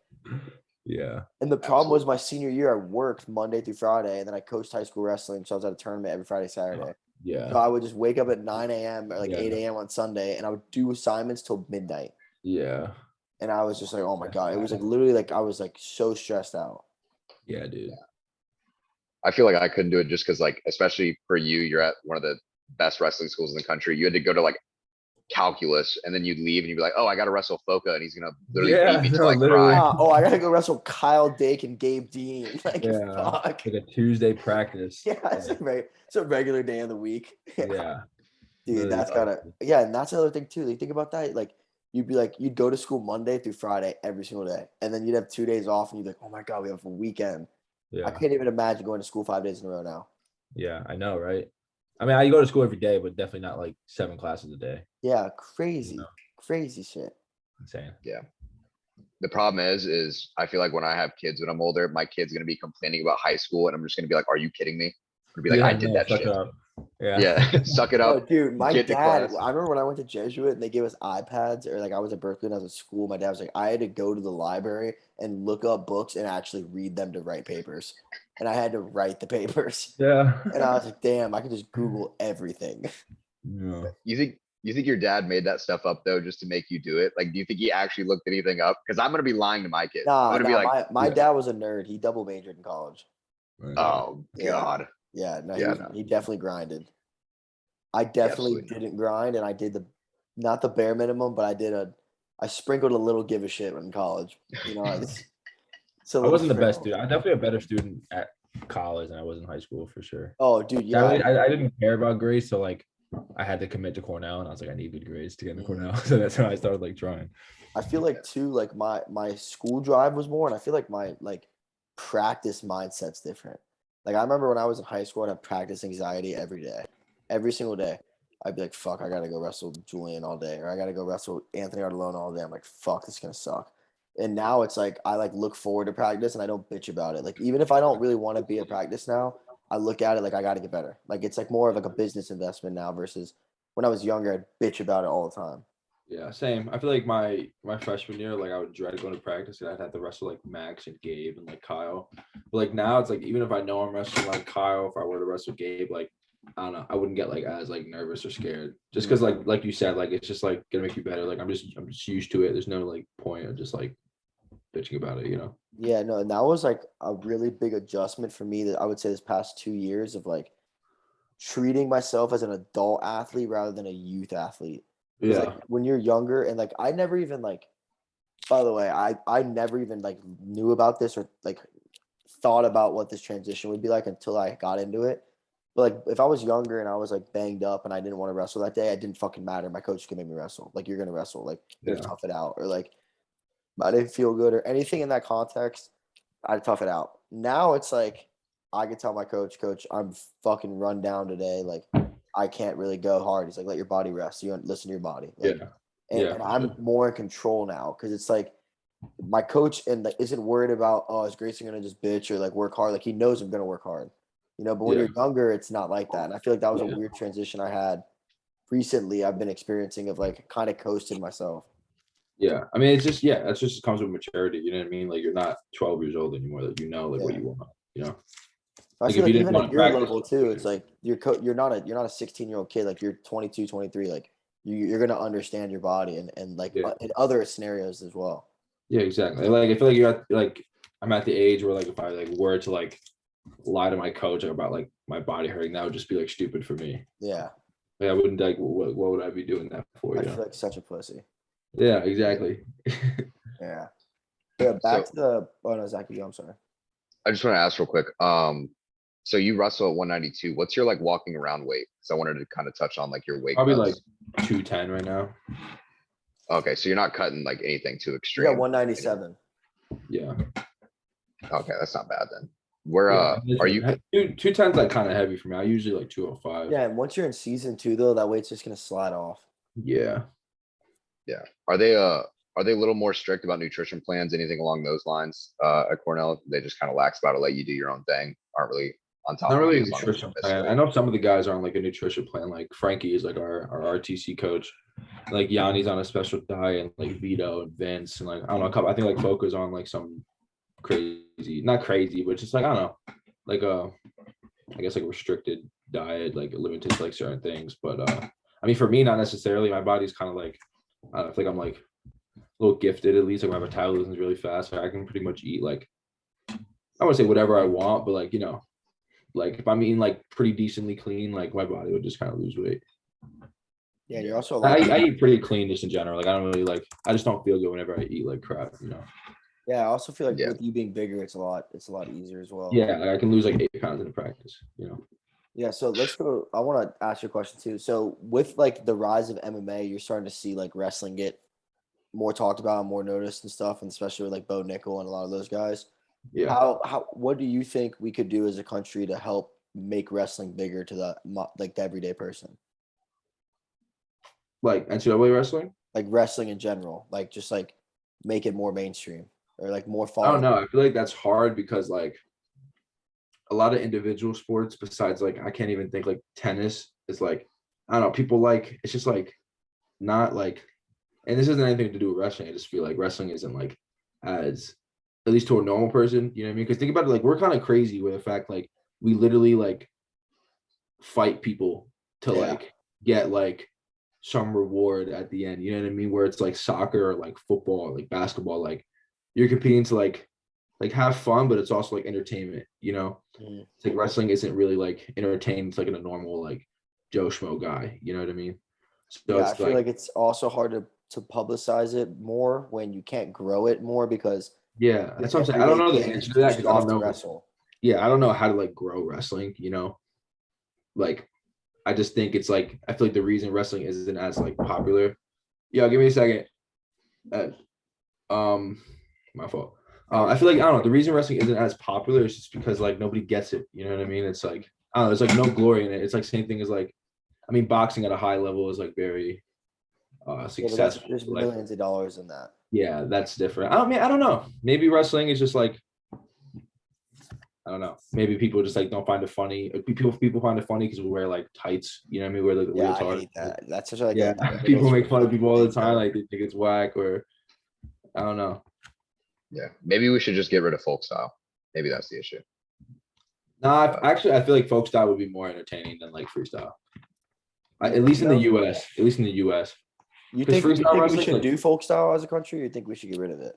S3: Yeah.
S2: And the problem was
S1: Absolutely.
S2: my senior year, I worked Monday through Friday, and then I coached high school wrestling, so I was at a tournament every Friday, Saturday. So
S3: Yeah.
S2: I would just wake up at 9 a.m. or like
S3: Yeah.
S2: 8 a.m. on Sunday, and I would do assignments till midnight.
S3: Yeah.
S2: And I was just like, oh my
S3: That's
S2: God. It was like
S3: bad.
S2: literally like I was like so stressed out.
S3: Yeah, dude.
S1: I feel like I couldn't do it just because, like, especially for you, you're at one of the best wrestling schools in the country. You had to go to like calculus, and then you'd leave, and you'd be like, "Oh, I got to wrestle Foca, and he's gonna literally beat
S3: Yeah,
S1: me till
S3: no,
S1: I
S3: literally.
S1: cry."
S2: Oh, I gotta go wrestle Kyle Dake and Gabe Dean. Like,
S3: Yeah.
S2: fuck.
S3: Like a Tuesday practice.
S2: Yeah, it's a regular day of the week. Yeah.
S3: Yeah.
S2: Dude,
S3: Literally
S2: that's gotta, yeah, and that's another thing too. Like, think about that. Like, you'd be like, you'd go to school Monday through Friday every single day, and then you'd have 2 days off, and you'd be like, oh my God, we have a weekend. I
S3: Yeah.
S2: can't even imagine going to school 5 days in a row now.
S3: Yeah, I know, right? I mean, I go to school every day, but definitely not like 7 classes a day.
S2: Yeah,
S3: You
S2: crazy,
S3: know,
S2: crazy shit.
S3: insane.
S1: The problem is I feel like when I have kids when I'm older, my kid's gonna be complaining about high school, and I'm just gonna be like, "Are you kidding me?" I'm gonna be like, "I
S3: Yeah,
S1: did
S3: no,
S1: that
S3: suck it
S1: shit."
S3: up. Yeah.
S1: Yeah, suck it
S2: Oh,
S1: up.
S2: dude, my
S1: Get to
S2: dad.
S1: class.
S2: I remember when I went to Jesuit and they gave us iPads, or like I was at Berkeley and I was at school. My dad was like, I had to go to the library and look up books and actually read them to write papers, and I had to write the papers.
S3: Yeah.
S2: And I was like, damn, I could just Google everything.
S3: Yeah.
S1: You think your dad made that stuff up though, just to make you do it? Like, do you think he actually looked anything up? Because I'm gonna be lying to my kids. I'm
S2: Nah,
S1: gonna be like,
S2: my
S3: Yeah.
S2: dad was a nerd. He double majored in college.
S3: Right.
S1: "Oh
S2: Yeah.
S1: God,
S2: Yeah, no,
S1: Yeah, no.
S2: he definitely grinded. I definitely
S1: absolutely not."
S2: didn't grind, and I did not the bare minimum, but I sprinkled a little give a shit in college. You know, it's a
S3: I
S2: little
S3: wasn't the best
S2: sprinkle.
S3: student. I'm definitely a better student at college than I was in high school for sure.
S2: Oh, dude,
S3: I,
S2: yeah.
S3: really, I didn't care about grades, so like I had to commit to Cornell, and I was like, I need good grades to get into Cornell. So that's when I started like trying.
S2: I feel like too, like my school drive was more, and I feel like my like practice mindset's different. Like I remember when I was in high school, I'd have practice anxiety every day, every single day. I'd be like, "Fuck, I gotta go wrestle Julian all day, or I gotta go wrestle Anthony Artelone all day." I'm like, "Fuck, this is gonna suck." And now it's like I like look forward to practice, and I don't bitch about it. Like even if I don't really want to be at practice now, I look at it like I gotta get better. Like it's like more of like a business investment now versus when I was younger, I'd bitch about it all the time.
S3: Yeah, same. I feel like my freshman year, like I would dread going to practice, and I'd have to wrestle like Max and Gabe and like Kyle. But like now, it's like even if I know I'm wrestling like Kyle, if I were to wrestle Gabe, like I don't know, I wouldn't get like as like nervous or scared, just because like you said, like it's just like gonna make you better. Like I'm just used to it. There's no like point of just like bitching about it, you know?
S2: Yeah, no, and that was like a really big adjustment for me that I would say this past 2 years of like treating myself as an adult athlete rather than a youth athlete. Because
S3: Yeah,
S2: like when you're younger and like I never even like by the way, I never even like knew about this or like thought about what this transition would be like until I got into it. But like if I was younger and I was like banged up and I didn't want to wrestle that day, it didn't fucking matter. My coach could make me wrestle. Like you're gonna wrestle. Like you're gonna
S3: yeah,
S2: tough it out. Or like I didn't feel good or anything in that context, I'd tough it out. Now it's like I could tell my coach, I'm fucking run down today. Like I can't really go hard. He's like, let your body rest. You listen to your body.
S3: yeah,
S2: Like,
S3: yeah,
S2: and
S3: for
S2: I'm
S3: sure.
S2: more in control now because it's like my coach and like isn't worried about is Grayson gonna just bitch or like work hard. Like he knows I'm gonna work hard. You know, but when
S3: Yeah,
S2: you're younger, it's not like that. And I feel like that was a
S3: yeah.
S2: weird transition I had recently. I've been experiencing of like kind of coasted myself.
S3: Yeah, I mean, it's just that's just comes with maturity. You know what I mean? Like you're not 12 years old anymore. Like you know, like what
S2: Yeah.
S3: you want. You know,
S2: I
S3: like
S2: feel
S3: if you
S2: like
S3: didn't
S2: even
S3: want
S2: at
S3: to
S2: your
S3: practice,
S2: level too, it's like you're not a 16-year-old kid. Like you're 22, 23. Like you're gonna understand your body and like
S3: yeah,
S2: in other scenarios as well.
S3: yeah, exactly. Like I feel like you're at like I'm at the age where like if I like were to like lie to my coach about like my body hurting, that would just be like stupid for me.
S2: Yeah,
S3: Like I wouldn't like what would I be doing that for?
S2: I
S3: You
S2: feel
S3: know?
S2: like such a pussy.
S3: Yeah, exactly.
S2: Yeah. Yeah. Back
S1: So
S2: to the. Oh no, Zach, I'm sorry.
S1: I just want to ask real quick. So you wrestle at 192. What's your like walking around weight? So I wanted to kind of touch on like your weight
S3: Probably like
S1: cuts.
S3: 210 right now.
S1: Okay, so you're not cutting like anything too
S2: You
S1: extreme.
S2: got 197.
S3: Yeah,
S1: Okay, that's not bad then. Where
S3: yeah.
S1: are you?
S3: 210's like kind of heavy for me. I usually like 205.
S2: Yeah, and once you're in season 2, though, that weight's just gonna slide off.
S3: Yeah.
S1: Yeah. Are they a little more strict about nutrition plans, anything along those lines at Cornell? They just kind of lax about it, let you do your own thing, aren't really on top
S3: Not
S1: of
S3: really
S1: you
S3: a
S1: as long as you
S3: nutrition
S1: don't miss
S3: plan. I
S1: weight.
S3: know some of the guys are on like a nutrition plan. Like Frankie is like our RTC coach. Like Yanni's on a special diet, and like Vito and Vince and like I don't know a couple. I think like Foca's on like some crazy, not crazy, but just like I don't know, like I guess like restricted diet, like limited to like certain things. But I mean for me, not necessarily. My body's kind of like I don't feel like I'm like a little gifted at least. Like my metabolism is really fast. I can pretty much eat like I would say whatever I want, but like like if I'm eating like pretty decently clean, like my body would just kind of lose weight.
S2: Yeah, and you're also a
S3: I,
S2: lot.
S3: I eat pretty clean just in general. Like I don't really like I just don't feel good whenever I eat like crap, you know.
S2: Yeah, I also feel like
S1: Yeah.
S2: with you being bigger, it's a lot easier as well.
S3: Yeah, like I can lose like 8 pounds in a practice, you know.
S2: Yeah, so let's go. I want to ask you a question too. So with like the rise of MMA, you're starting to see like wrestling get more talked about, more noticed and stuff, and especially with like Bo Nickel and a lot of those guys.
S3: Yeah.
S2: How what do you think we could do as a country to help make wrestling bigger to the everyday person?
S3: Like NCAA wrestling?
S2: Like wrestling in general, like just like make it more mainstream or like more
S3: I
S2: follow.
S3: don't know. I feel like that's hard because like a lot of individual sports besides like I can't even think like tennis is like I don't know, people like it's just like not like and this isn't anything to do with wrestling. I just feel like wrestling isn't like as at least to a normal person, you know what I mean? Because think about it, like we're kind of crazy with the fact like we literally like fight people to
S2: Yeah.
S3: like get like some reward at the end, you know what I mean? Where it's like soccer or like football or like basketball, like you're competing to like have fun, but it's also like entertainment, you know?
S2: Mhm.
S3: It's like wrestling isn't really like entertainment, it's like in a normal like Joe Schmo guy, you know what I mean? So
S2: Yeah, I
S3: it's
S2: feel like it's also hard to publicize it more when you can't grow it more because
S3: yeah,
S2: the
S3: that's what I'm saying. I don't know the
S2: everyday kid
S3: answer
S2: is
S3: to that
S2: too
S3: because I don't
S2: soft to
S3: know.
S2: wrestle.
S3: Yeah, I don't know how to like grow wrestling, you know? Like I just think it's like I feel like the reason wrestling isn't as like popular. Yeah, give me a second. Uh, my fault. I feel like I don't know. The reason wrestling isn't as popular is just because like nobody gets it. You know what I mean? It's like I don't know. There's like no glory in it. It's like same thing as like I mean, boxing at a high level is like very
S2: Yeah, but
S3: successful.
S2: there's
S3: Like
S2: millions of dollars in that.
S3: yeah, that's different. I don't know. Maybe wrestling is just like I don't know. Maybe people just like don't find it funny. People find it funny because we wear like tights. You know what I mean? Wear like a
S2: Yeah, I
S3: leotard.
S2: hate that. That's such like
S3: Yeah,
S2: a middle
S3: people make
S2: school
S3: fun of people all the
S2: thing,
S3: time.
S2: though.
S3: Like they think it's whack or I don't know.
S1: Yeah, maybe we should just get rid of folk style. Maybe that's the issue.
S3: Nah, actually, I feel like folk style would be more entertaining than like freestyle. At least in the U.S. At least in the U.S.
S2: You
S3: 'Cause
S2: think we
S3: freestyle wrestling,
S2: should
S3: like-
S2: do folk style as a country, or you think we should get rid of it?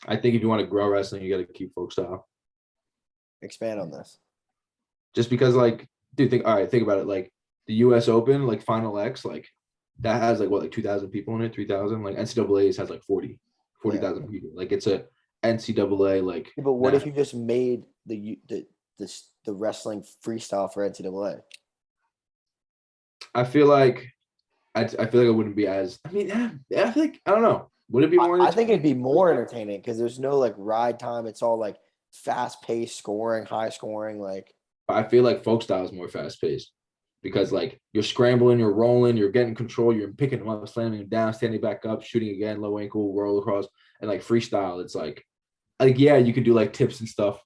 S3: I think if you want to grow wrestling, you got to keep folk style.
S2: Expand on this.
S3: Just because, like, dude, think about it. Like the U.S. Open, like Final X, like that has like what, like 2,000 people in it, 3,000. Like NCAA's has like 40,000 people. Like it's a NCAA like.
S2: Yeah, but what if you just made the wrestling freestyle for NCAA?
S3: I feel like I feel like it wouldn't be as. I mean, yeah, I feel like I don't know. Would it be more?
S2: I think it'd be more entertaining because there's no like ride time. It's all like fast paced scoring, high scoring. Like
S3: I feel like folk style is more fast paced because like you're scrambling, you're rolling, you're getting control, you're picking them up, slamming them down, standing back up, shooting again, low ankle, roll across, and like freestyle. It's like yeah, you could do like tips and stuff.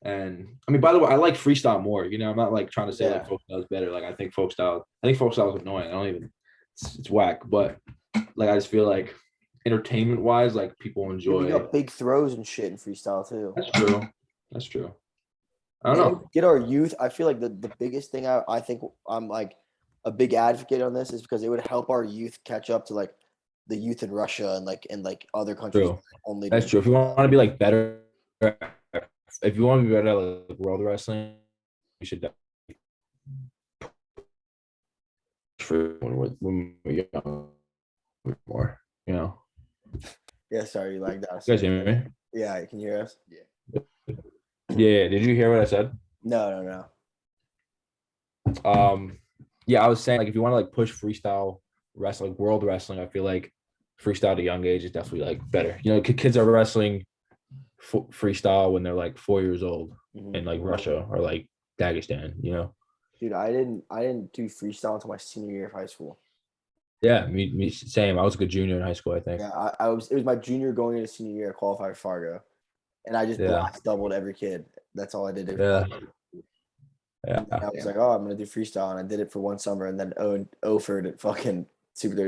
S3: And I mean, by the way, I like freestyle more. You know, I'm not like trying to say like folk style is better. Like I think folk style is annoying. I don't even. It's whack, but like I just feel like entertainment wise, like people enjoy.
S2: we got big throws and shit in freestyle too.
S3: That's true. I don't know.
S2: Get our youth. I feel like the biggest thing I think I'm like a big advocate on this is because it would help our youth catch up to like the youth in Russia and like other countries.
S3: True.
S2: Only
S3: That's true. If you want to be like better, if you want to be better at like world wrestling, you should for when we're young more, you know.
S2: Yeah, sorry, you lagged out.
S3: You guys hear me?
S2: Yeah, can you hear us?
S3: Yeah. Did you hear what I said?
S2: No.
S3: Yeah, I was saying like if you want to like push freestyle wrestling, world wrestling, I feel like freestyle at a young age is definitely like better. You know, kids are wrestling freestyle when they're like 4 years old in like Russia or like Dagestan, you know.
S2: Dude, I didn't do freestyle until my senior year of high school.
S3: Yeah, me same. I was a good junior in high school, I think.
S2: Yeah, it was my junior going into senior year, I qualified for Fargo. And I just doubled every kid. That's all I did.
S3: Yeah.
S2: I was like, oh, I'm gonna do freestyle, and I did it for one summer, and then offered at fucking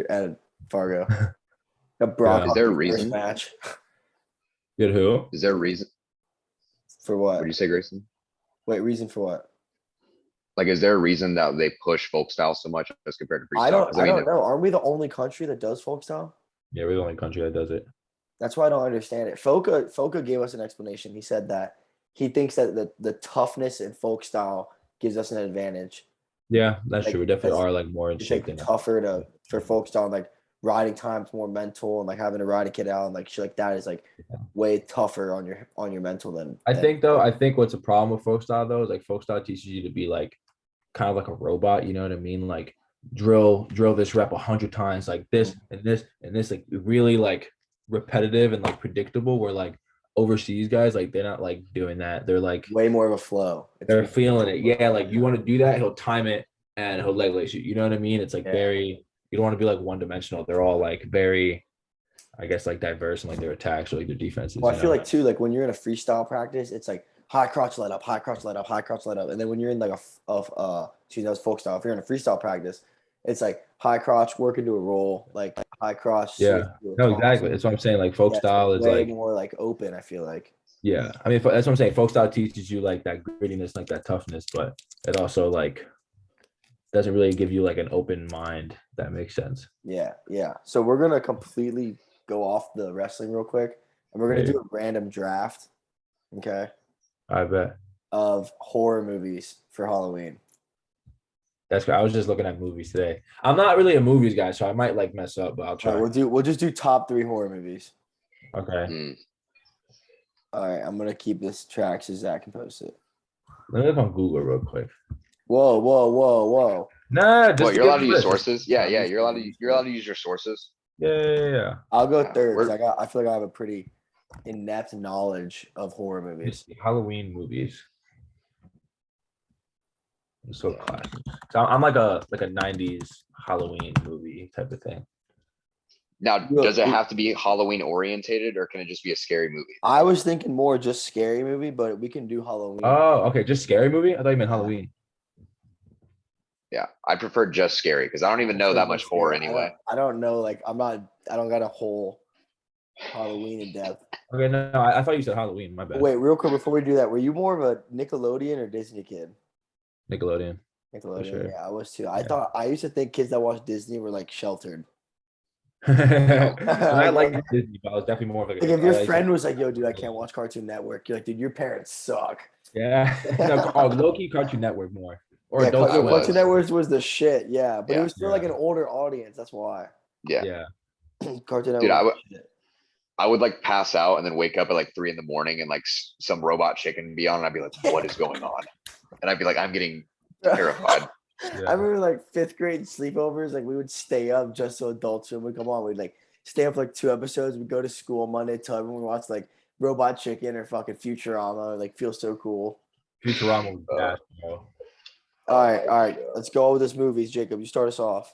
S2: at Fargo. Brock,
S1: Is there a reason?
S2: Match.
S3: Good who?
S1: Is there a reason?
S2: For what?
S1: What do you say, Grayson?
S2: Wait, reason for what?
S1: Like, is there a reason that they push folk style so much as compared to freestyle?
S2: I don't know. Aren't we the only country that does folk style?
S3: Yeah, we're the only country that does it.
S2: That's why I don't understand it. Foka gave us an explanation. He said that he thinks that the toughness in folk style gives us an advantage.
S3: Yeah, that's
S2: Like,
S3: true. We definitely are like more in
S2: It's
S3: shape
S2: like
S3: than
S2: tougher for folk style, like riding time's more mental, and like having to ride a kid out and like shit like that is like way tougher on your mental than.
S3: I think what's a problem with folk style though is like folk style teaches you to be like kind of like a robot, you know what I mean? Like drill this rep 100 times, like this and this and this, like really like repetitive and like predictable, where like overseas guys, like they're not like doing that. They're like
S2: Way more of a flow.
S3: they're feeling it. Yeah, like you want to do that, he'll time it and he'll leg lace you. You know what I mean? It's like
S2: Yeah.
S3: very. You don't want to be like one dimensional. They're all like very, I guess, like diverse in like their attacks or like their defenses.
S2: Well, I
S3: you
S2: feel
S3: know?
S2: like too, like when you're in a freestyle practice, it's like high crotch let up, high crotch let up, high crotch let up, and then when you're in like excuse me, that was folk style. If you're in a freestyle practice, it's like high crotch work into a roll, like high crotch switch
S3: Yeah.
S2: to a
S3: No,
S2: toss.
S3: exactly. That's what I'm saying. Like folk
S2: Yeah, it's like
S3: style is
S2: way
S3: like,
S2: more like open. I feel like.
S3: yeah. I mean, that's what I'm saying. Folk style teaches you like that grittiness, like that toughness, but it also like doesn't really give you like an open mind. If that makes sense.
S2: Yeah, yeah. So we're gonna completely go off the wrestling real quick, and we're gonna
S3: Yeah.
S2: do a random draft, okay,
S3: I bet.
S2: of horror movies for Halloween.
S3: That's I was just looking at movies today. I'm not really a movies guy, so I might like mess up, but I'll
S2: All
S3: try.
S2: right, we'll just do top 3 horror movies.
S3: Okay.
S1: Mm.
S2: All right, I'm gonna keep this track so Zach can post it.
S3: Let me look on Google real quick.
S2: Whoa, whoa, whoa, whoa.
S3: Nah,
S1: Well,
S3: just
S1: you're allowed to use
S3: list.
S1: sources. Yeah, you're allowed to use your sources.
S3: Yeah.
S2: I'll go
S1: Yeah,
S2: third because
S1: we're-
S2: I feel like I have a pretty in-depth knowledge of horror movies.
S3: Halloween movies. I'm so classic. So I'm like a 90s Halloween movie type of thing.
S1: Now,
S2: Look,
S1: does it have to be Halloween orientated, or can it just be a scary movie?
S2: I was thinking more just scary movie, but we can do Halloween.
S3: Oh, okay. Just scary movie? I thought you meant
S2: Yeah.
S3: Halloween.
S1: Yeah, I prefer just scary because I don't even know that much horror anyway.
S2: I don't know. Like I don't got a whole Halloween in depth.
S3: Okay, no, I thought you said Halloween. My bad.
S2: Wait, real quick before we do that, were you more of a Nickelodeon or Disney kid?
S3: Nickelodeon.
S2: Nickelodeon,
S3: sure.
S2: yeah, I was too.
S3: Yeah.
S2: I used to think kids that watched Disney were like sheltered.
S3: I like Disney, but I was definitely more of like,
S2: Like if your
S3: I
S2: friend was like, "Yo, dude, I can't watch Cartoon Network," you're like, "Dude, your parents suck."
S3: Yeah. No, low key Cartoon Network more. Or
S2: Yeah,
S3: Adult
S1: I
S3: Swim.
S1: was.
S2: Cartoon Network was the shit. Yeah, but it
S1: Yeah.
S2: was for like an older audience. That's why.
S1: Yeah,
S3: Yeah.
S2: Cartoon Network.
S1: dude,
S2: was the shit.
S1: I would like pass out and then wake up at like 3 a.m. and like some robot chicken be on, and I'd be like, "What is going on?" And I'd be like, "I'm getting terrified."
S3: Yeah.
S2: I remember like 5th grade sleepovers. Like we would stay up just so Adult Swim would come on. We'd like stay up for like 2 episodes. We'd go to school Monday till everyone would watch like Robot Chicken or fucking Futurama. Like feel so cool.
S3: Futurama was bad, bro.
S2: All right. Let's go with this movies. Jacob, you start us off.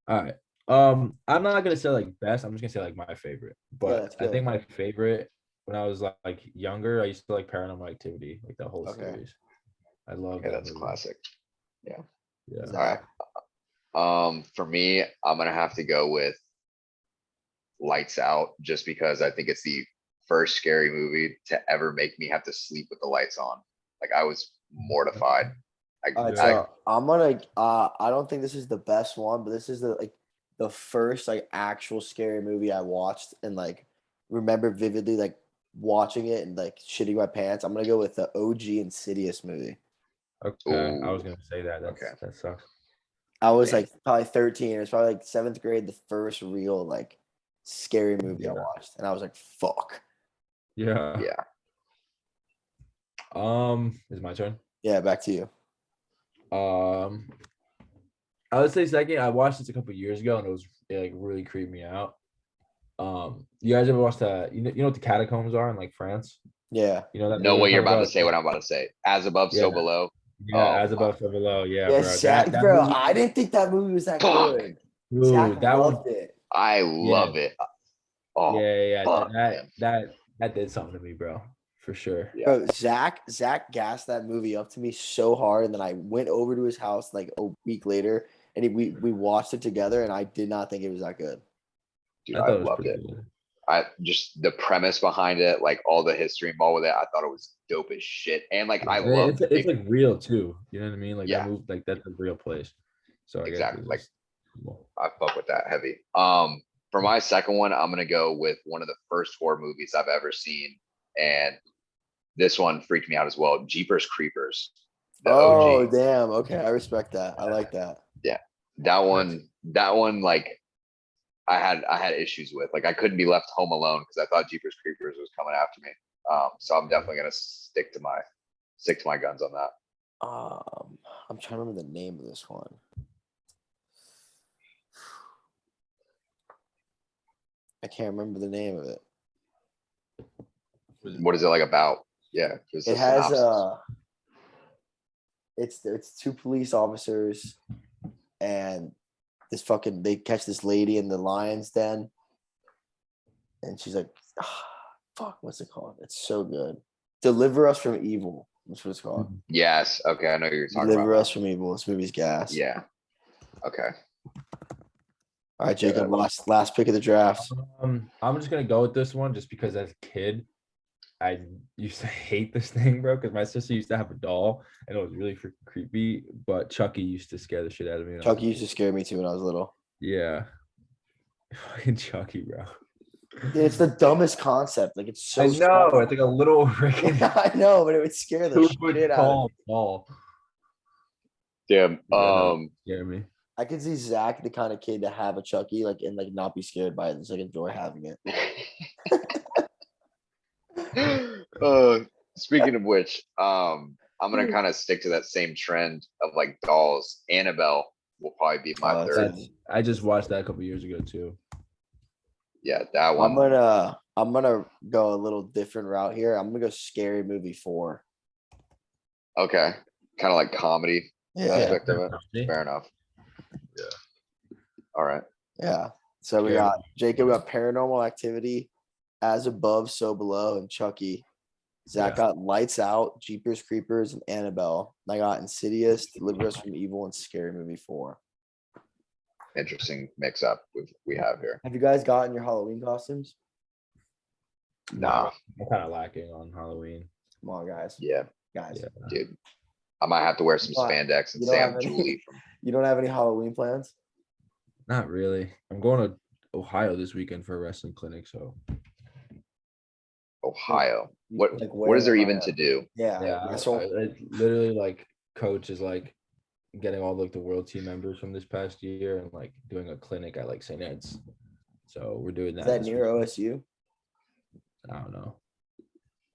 S3: All right. I'm not gonna say like best. I'm just gonna say like my favorite. But
S2: that's
S3: I
S2: good.
S3: think my favorite when I was like younger, I used to like Paranormal Activity, like that whole
S2: Okay.
S3: series. I love
S1: Yeah,
S3: that
S1: that's
S3: movie.
S1: classic.
S3: Yeah.
S1: All right. For me, I'm gonna have to go with Lights Out, just because I think it's the first scary movie to ever make me have to sleep with the lights on. Like I was mortified.
S2: All right,
S3: Yeah.
S2: so I'm gonna. I don't think this is the best one, but this is the first like actual scary movie I watched and like remember vividly like watching it and like shitting my pants. I'm gonna go with the OG Insidious movie.
S3: Okay. I was
S1: Ooh.
S3: gonna say that.
S1: Okay.
S3: That sucks.
S2: I was
S1: Damn.
S2: like probably 13. It was probably like 7th grade, the first real like scary movie I
S3: Yeah.
S2: watched, and I was like, "Fuck."
S3: Yeah.
S1: Yeah.
S3: Is my turn.
S2: Yeah, back to you.
S3: I would say second. I watched this a couple years ago, and it like really creeped me out. You guys ever watched that? You know what the catacombs are in like France?
S2: Yeah.
S3: You know that
S1: No
S3: movie
S1: way
S3: I'm
S1: you're
S3: talking
S1: about to say what I'm about to say. As above, so
S3: Yeah.
S1: below.
S3: Yeah,
S1: Oh,
S3: as above, so below. Yeah,
S2: Yeah,
S3: bro.
S2: Zach,
S3: That
S2: bro.
S3: movie,
S2: I didn't think that movie was that
S1: Fuck.
S2: good.
S3: dude,
S2: Zach
S3: that one.
S2: loved it.
S1: I
S3: Yeah,
S1: love it. Oh,
S3: yeah.
S1: fuck,
S3: That
S1: man.
S3: that did something to me, bro, for sure.
S1: Yeah.
S2: Bro, Zach gassed that movie up to me so hard, and then I went over to his house like a week later, and we watched it together, and I did not think it was that good.
S1: Dude,
S3: I
S1: I
S3: thought it was
S1: loved
S3: pretty
S1: it.
S3: good.
S1: I just the premise behind it, like all the history involved with it, I thought it was dope as shit. And like I loved
S3: It's like real too. You know what I mean? Like
S1: Yeah.
S3: that move, like that's a real place. So I guess
S1: exactly
S3: it's
S1: like
S3: just cool.
S1: I fuck with that heavy. For my second one, I'm gonna go with one of the first horror movies I've ever seen, and this one freaked me out as well. Jeepers Creepers, the
S2: Oh,
S1: OG.
S2: damn. Okay, I respect that. I like that.
S1: Yeah, that one, like I had issues with. Like I couldn't be left home alone because I thought Jeepers Creepers was coming after me. So I'm definitely gonna stick to my guns on that.
S2: I'm trying to remember the name of this one. I can't remember the name of it.
S1: What is it like about? Yeah. Just a
S2: It has
S1: synopsis.
S2: it's two police officers and they catch this lady in the lion's den, and she's like, fuck, what's it called? It's so good. Deliver Us from Evil. That's what it's called.
S1: Yes. Okay. I know you're talking
S2: Deliver
S1: about.
S2: Us from Evil. This movie's gas.
S1: Yeah. Okay.
S2: All right, Jacob. Last pick of the draft.
S3: I'm just gonna go with this one just because as a kid, I used to hate this thing, bro. Because my sister used to have a doll, and it was really freaking creepy. But Chucky used to scare the shit out of me. when I was
S2: Chucky
S3: a
S2: used to scare me too when I was little.
S3: kid. Yeah, fucking Chucky, bro.
S2: Dude, it's the dumbest concept. Like it's so.
S3: I know
S2: small.
S3: it's like a little freaking
S2: I know, but it would scare the
S3: 2
S2: shit
S3: foot
S2: out of me.
S3: tall doll.
S1: Damn.
S3: Scare me.
S2: I could see Zach, the kind of kid to have a Chucky, like and like not be scared by it, and just like enjoy having it.
S1: Speaking of which, I'm gonna kind of stick to that same trend of like dolls. Annabelle will probably be my
S2: that's
S1: third.
S2: it.
S3: I just watched that a couple years ago too.
S1: Yeah, that
S2: I'm
S1: one.
S2: gonna go a little different route here. I'm gonna go Scary Movie 4.
S1: Okay, kind of like comedy aspect of it.
S3: Yeah.
S1: Fair enough. Yeah. All right.
S2: Yeah. So we got Jacob got Paranormal Activity, As Above, So Below, and Chucky. Zach got Lights Out, Jeepers Creepers, and Annabelle. And I got Insidious, Deliver Us from Evil, and Scary Movie 4.
S1: Interesting mix up we have here.
S2: Have you guys gotten your Halloween costumes?
S1: Nah.
S3: I'm kind of lacking on Halloween.
S2: Come on, guys.
S1: Yeah,
S2: Guys.
S3: Yeah.
S1: dude. I might have to wear some
S2: What?
S1: spandex and
S2: You don't
S1: say
S2: have
S1: I'm
S2: any-
S1: Julie from
S2: You don't have any Halloween plans?
S3: Not really. I'm going to Ohio this weekend for a wrestling clinic, so
S1: Ohio.
S2: You-
S1: What
S2: like,
S1: what is
S2: where
S1: there
S2: in
S1: even
S2: Ohio?
S1: to do?
S2: Yeah.
S3: yeah, literally like coach is like getting all like the world team members from this past year and like doing a clinic at like St. Ed's. So we're doing that.
S2: Is that
S3: this
S2: near
S3: weekend.
S2: OSU?
S3: I don't know.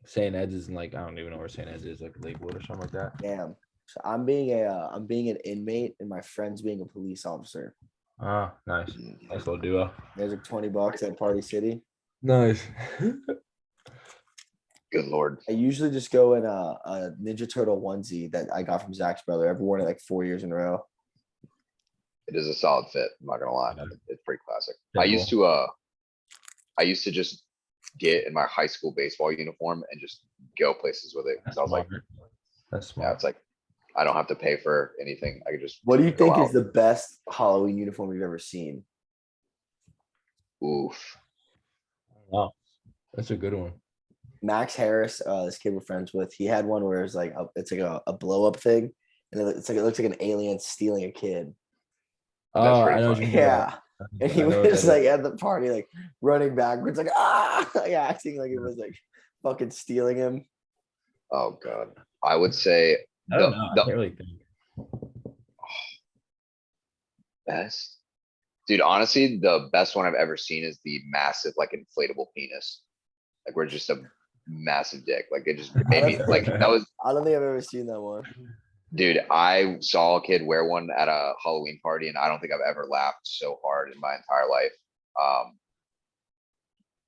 S3: St. Ed's is in like I don't even know where St. Ed's is, like Lakewood or something like that.
S2: Damn. So I'm being an inmate and my friend's being a police officer.
S3: Ah, nice. Nice little duo.
S2: There's like $20 at Party City.
S3: Nice.
S1: Good Lord.
S2: I usually just go in a Ninja Turtle onesie that I got from Zach's brother. I've worn it like 4 years in a row.
S1: It is a solid fit. I'm not gonna lie.
S3: Yeah.
S1: It's pretty classic.
S3: Yeah,
S1: I used to just get in my high school baseball uniform and just go places with it. Because I was like,
S3: That's
S1: yeah,
S3: smart.
S1: it's like I don't have to pay for anything. I could just
S2: What do you
S1: go
S2: think
S1: out.
S2: is the best Halloween uniform you've ever seen?
S1: Oof.
S3: Wow, that's a good one.
S2: Max Harris, this kid we're friends with, he had one where it's like a blow up thing, and it looks like an alien stealing a kid.
S1: That's
S3: Oh,
S1: pretty
S3: I know what
S1: funny.
S3: you're talking about.
S2: Yeah, and he
S3: I know what
S2: was
S3: that
S2: like
S3: is.
S2: at the party, like running backwards, like like acting like it was like fucking stealing him.
S1: Oh god. I would say
S3: I don't know. I
S1: the
S3: can't really think.
S1: best. Dude, honestly, the best one I've ever seen is the massive, like inflatable penis. Like we're just a massive dick. Like it just made me like that was
S2: I don't think I've ever seen that one.
S1: dude, I saw a kid wear one at a Halloween party, and I don't think I've ever laughed so hard in my entire life.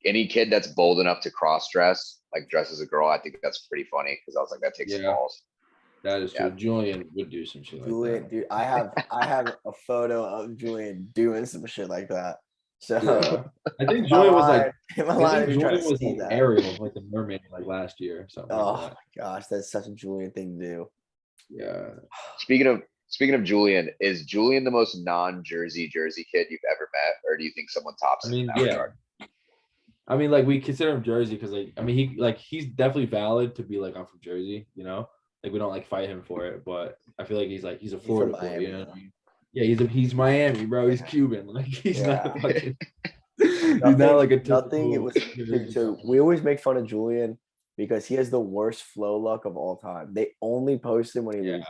S1: Any kid that's bold enough to cross dress, like dress as a girl, I think that's pretty funny because I was like, that takes some
S3: Yeah.
S1: balls.
S3: That is
S1: Yeah.
S3: true. Julian would do some shit like
S2: Julian,
S3: that.
S2: dude, I have a photo of Julian doing some shit like that. So
S3: Yeah. I think Julian was like
S2: am I
S3: I
S2: lying if
S3: think
S2: you're trying
S3: Julian
S2: to
S3: was
S2: see
S3: like
S2: that?
S3: Ariel, like the mermaid, like last year or something
S2: Oh
S3: like
S2: my
S3: that.
S2: gosh, that's such a Julian thing to do.
S3: Yeah.
S1: Speaking of Julian, is Julian the most non-Jersey kid you've ever met, or do you think someone tops
S3: I
S1: him in
S3: mean,
S1: that
S3: yeah.
S1: regard?
S3: I mean, like we consider him Jersey because, like, I mean, he's definitely valid to be like I'm from Jersey, you know. Like we don't like fight him for it, but I feel like he's a
S2: from
S3: Florida boy,
S2: Miami,
S3: you know.
S2: though.
S3: Yeah, he's Miami, bro. He's
S2: Yeah.
S3: Cuban. Like he's not
S2: Yeah.
S3: fucking. He's not like a
S2: nothing. It
S3: typical
S2: was
S3: Jersey
S2: so
S3: guy.
S2: we always make fun of Julian because he has the worst flow luck of all time. They only post him when he
S3: Yeah.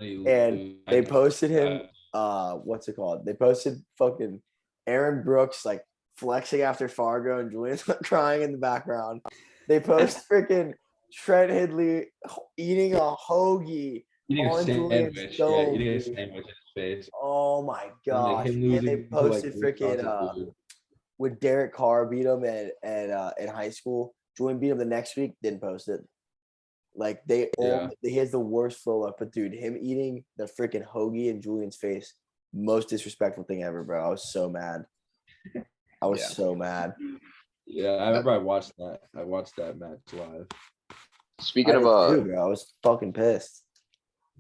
S2: loses. And they posted him, what's it called? They posted fucking Aaron Brooks like flexing after Fargo and Julian's crying in the background. They post freaking Trent Hidley eating a hoagie
S3: eating a
S2: on Julian's
S3: sandwich.
S2: dome.
S3: Yeah, eating a
S2: dude.
S3: sandwich in his face.
S2: Oh my
S3: And,
S2: gosh.
S3: like him
S2: And they
S3: losing to, like,
S2: posted
S3: Wisconsin
S2: freaking
S3: dude.
S2: when Derek Carr beat him at in high school. Julian beat him the next week, didn't post it. Like he has the worst flow up, but dude, him eating the freaking hoagie in Julian's face, most disrespectful thing ever, bro. I was so mad. I was so mad.
S3: Yeah, I remember I watched that match live.
S1: Speaking
S2: I
S1: of
S2: did too, bro. I was fucking pissed.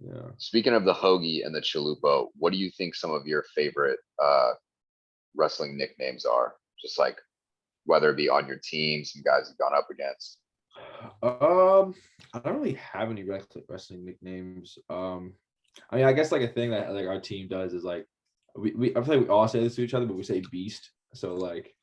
S3: Yeah.
S1: speaking of the hoagie and the chalupa, what do you think some of your favorite wrestling nicknames are? Just like whether it be on your team, some guys you've gone up against.
S3: I don't really have any wrestling nicknames. I mean, I guess like a thing that like our team does is like we I feel like we all say this to each other, but we say beast. So like,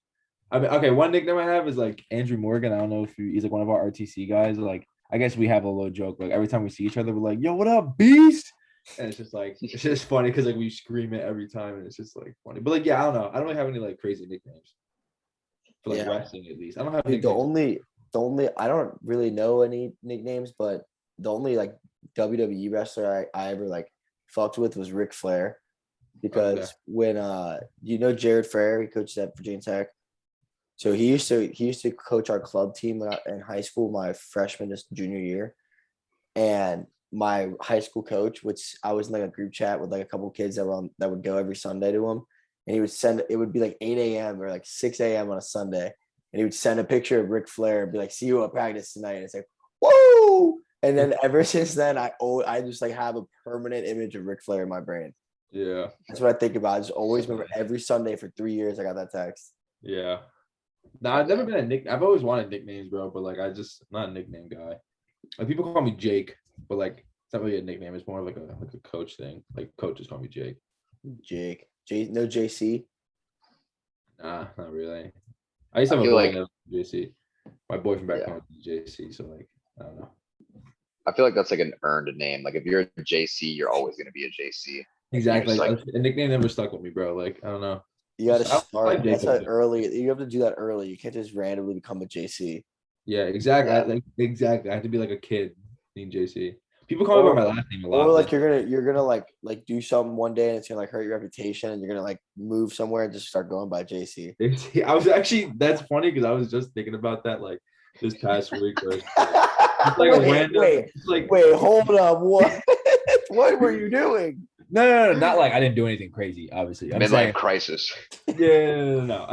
S3: I mean, okay, one nickname I have is like Andrew Morgan. I don't know if he's like one of our RTC guys. Like, I guess we have a little joke. Like every time we see each other, we're like, "Yo, what up, beast?" And it's just like it's just funny because like we scream it every time, and it's just like funny. But like, yeah, I don't know. I don't really have any like crazy nicknames for like wrestling at least. I don't have
S2: Dude, the
S3: nicknames.
S2: only I don't really know any nicknames, but the only like WWE wrestler I ever like fucked with was Ric Flair. Because when Jared Frere, he coached at Virginia Tech. So he used to coach our club team when in high school, my freshman just junior year. And my high school coach, which I was in like a group chat with like a couple kids that would go every Sunday to him. And he would it would be like 8 a.m. or like 6 a.m. on a Sunday. And he would send a picture of Ric Flair and be like, "See you at practice tonight." And it's like, whoa. And then ever since then, I just like have a permanent image of Ric Flair in my brain.
S3: Yeah,
S2: That's what I think about. I just always remember every Sunday for 3 years I got that text.
S3: yeah. No, I've never been a nick. I've always wanted nicknames, bro. But like, I'm not a nickname guy. Like people call me Jake, but like it's not really a nickname. It's more of like a coach thing. Like coaches call me Jake.
S2: No JC.
S3: Nah, not really. I used to
S1: I
S3: have a
S1: feel
S3: boy
S1: like
S3: named JC. My boyfriend back home was JC. So like, I don't know.
S1: I feel like that's like an earned name. Like if you're a JC, you're always gonna be a JC.
S3: Exactly.
S1: Like
S3: A nickname never stuck with me, bro. Like I don't know.
S2: You got to
S3: I
S2: start.
S3: like
S2: That's
S3: Jacob.
S2: early. You have to do that early. You can't just randomly become a JC.
S3: Yeah, exactly.
S1: Yeah.
S3: Exactly. I have to be like a kid named JC. People call me by my last name a lot.
S2: Or like you're gonna like do something one day and it's gonna like hurt your reputation and you're gonna like move somewhere and just start going by JC.
S3: I was actually that's funny because I was just thinking about that like this past week. Where it's like a random.
S2: Wait, hold up. What? What were you doing?
S3: No, not like I didn't do anything crazy. Obviously, I'm
S1: midlife
S3: saying,
S1: crisis.
S3: yeah, no.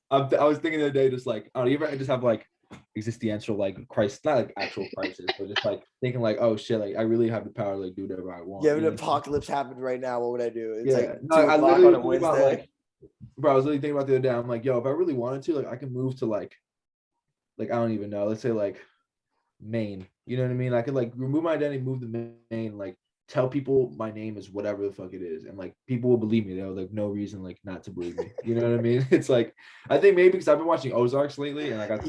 S3: I was thinking the other day, just like, oh, you ever just have like existential like crisis, not like actual crisis, but just like thinking like, oh shit, like I really have the power to like do whatever I want.
S2: Yeah, if an apocalypse happened right now, what would I do? It's like
S3: no,
S2: 2
S3: I
S2: o'clock
S3: literally
S2: on a
S3: think about
S2: Wednesday.
S3: like, bro, I was literally thinking about the other day. I'm like, yo, if I really wanted to, like, I can move to like I don't even know. Let's say like Maine. You know what I mean? I could like remove my identity, move to Maine, like tell people my name is whatever the fuck it is, and like people will believe me. They'll like no reason like not to believe me. You know what I mean? It's like I think maybe because I've been watching Ozarks lately, and I got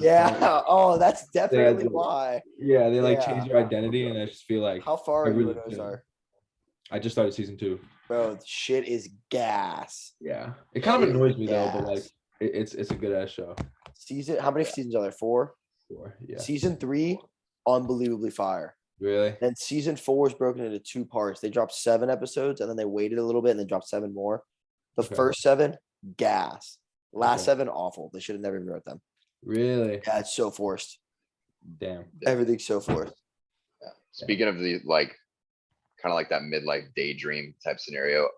S2: Oh, that's definitely why.
S3: Yeah, they like change your identity, and I just feel like
S2: how far are you in Ozark?
S3: I just started season 2.
S2: Bro, shit is gas.
S3: Yeah, it kind of annoys me though, but like it's a good ass show.
S2: How many seasons are there? 4?
S3: 4, yeah.
S2: Season 3, unbelievably fire.
S3: Really?
S2: And season 4 is broken into 2 parts. They dropped 7 episodes and then they waited a little bit and then dropped 7 more. The first 7, gas. Last 7, awful. They should have never even wrote them.
S3: Really?
S2: Yeah, it's so forced.
S3: Damn.
S2: Everything's so forced.
S1: Yeah. Speaking of the like kind of like that midlife daydream type scenario,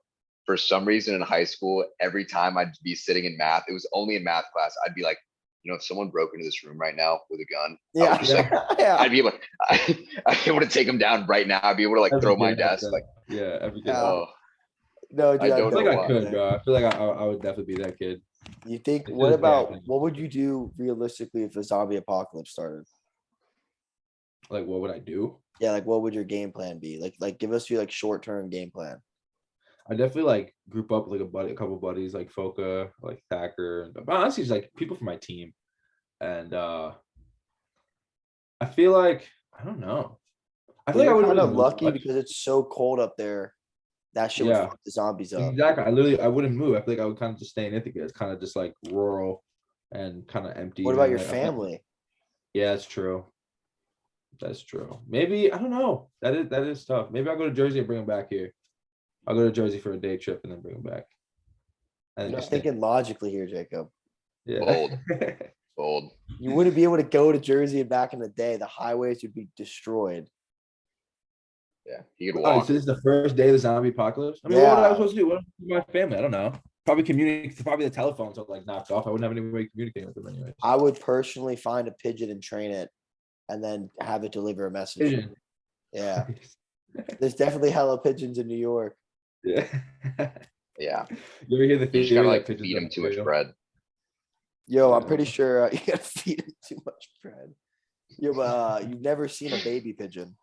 S1: for some reason in high school, every time I'd be sitting in math, it was only in math class, I'd be like, if someone broke into this room right now with a gun, I would just like, I'd be able, I'd be able to take them down right now. I'd be able to like throw my desk, like,
S3: everything.
S1: oh,
S2: no, dude,
S1: I don't
S3: think
S1: know
S3: I
S1: why.
S3: could, bro. I feel like I would definitely be that kid.
S2: You think? What would you do realistically if a zombie apocalypse started?
S3: Like, what would I do?
S2: Yeah, like what would your game plan be? Like give us your like short-term game plan.
S3: I definitely like group up like a couple buddies, like Foka, like Thacker, but honestly, just like people from my team. And I feel like I don't know. I feel like I would
S2: kind of lucky because it's so cold up there. That shit would fuck the zombies up.
S3: Exactly. I wouldn't move. I feel like I would kind of just stay in Ithaca. It's kind of just like rural and kind of empty.
S2: What about your family?
S3: Yeah, that's true. That's true. Maybe I don't know. That is tough. Maybe I'll go to Jersey and bring them back here. I'll go to Jersey for a day trip and then bring them back.
S2: You're not thinking logically here, Jacob.
S3: Yeah.
S1: Bold.
S2: You wouldn't be able to go to Jersey and back in the day. The highways would be destroyed.
S1: Yeah, he could
S3: Oh,
S1: walk.
S3: so this is the first day of the zombie apocalypse. I mean, what was I
S2: Yeah.
S3: supposed to do? What was my family? I don't know. Probably communicate. Probably the telephones are like knocked off. I wouldn't have any way to communicate with them anyway.
S2: I would personally find a pigeon and train it, and then have it deliver a message.
S3: Pigeon.
S2: Yeah, there's definitely hella pigeons in New York.
S3: Yeah.
S1: Yeah,
S3: You ever hear the
S1: you just
S3: theory
S1: gotta
S3: that
S1: like
S3: pigeons
S1: feed him
S3: aren't
S1: too much
S3: real?
S1: bread.
S2: Yo, I'm
S3: Yeah.
S2: pretty sure you gotta feed it too much bread. Yo, but you've never seen a baby pigeon.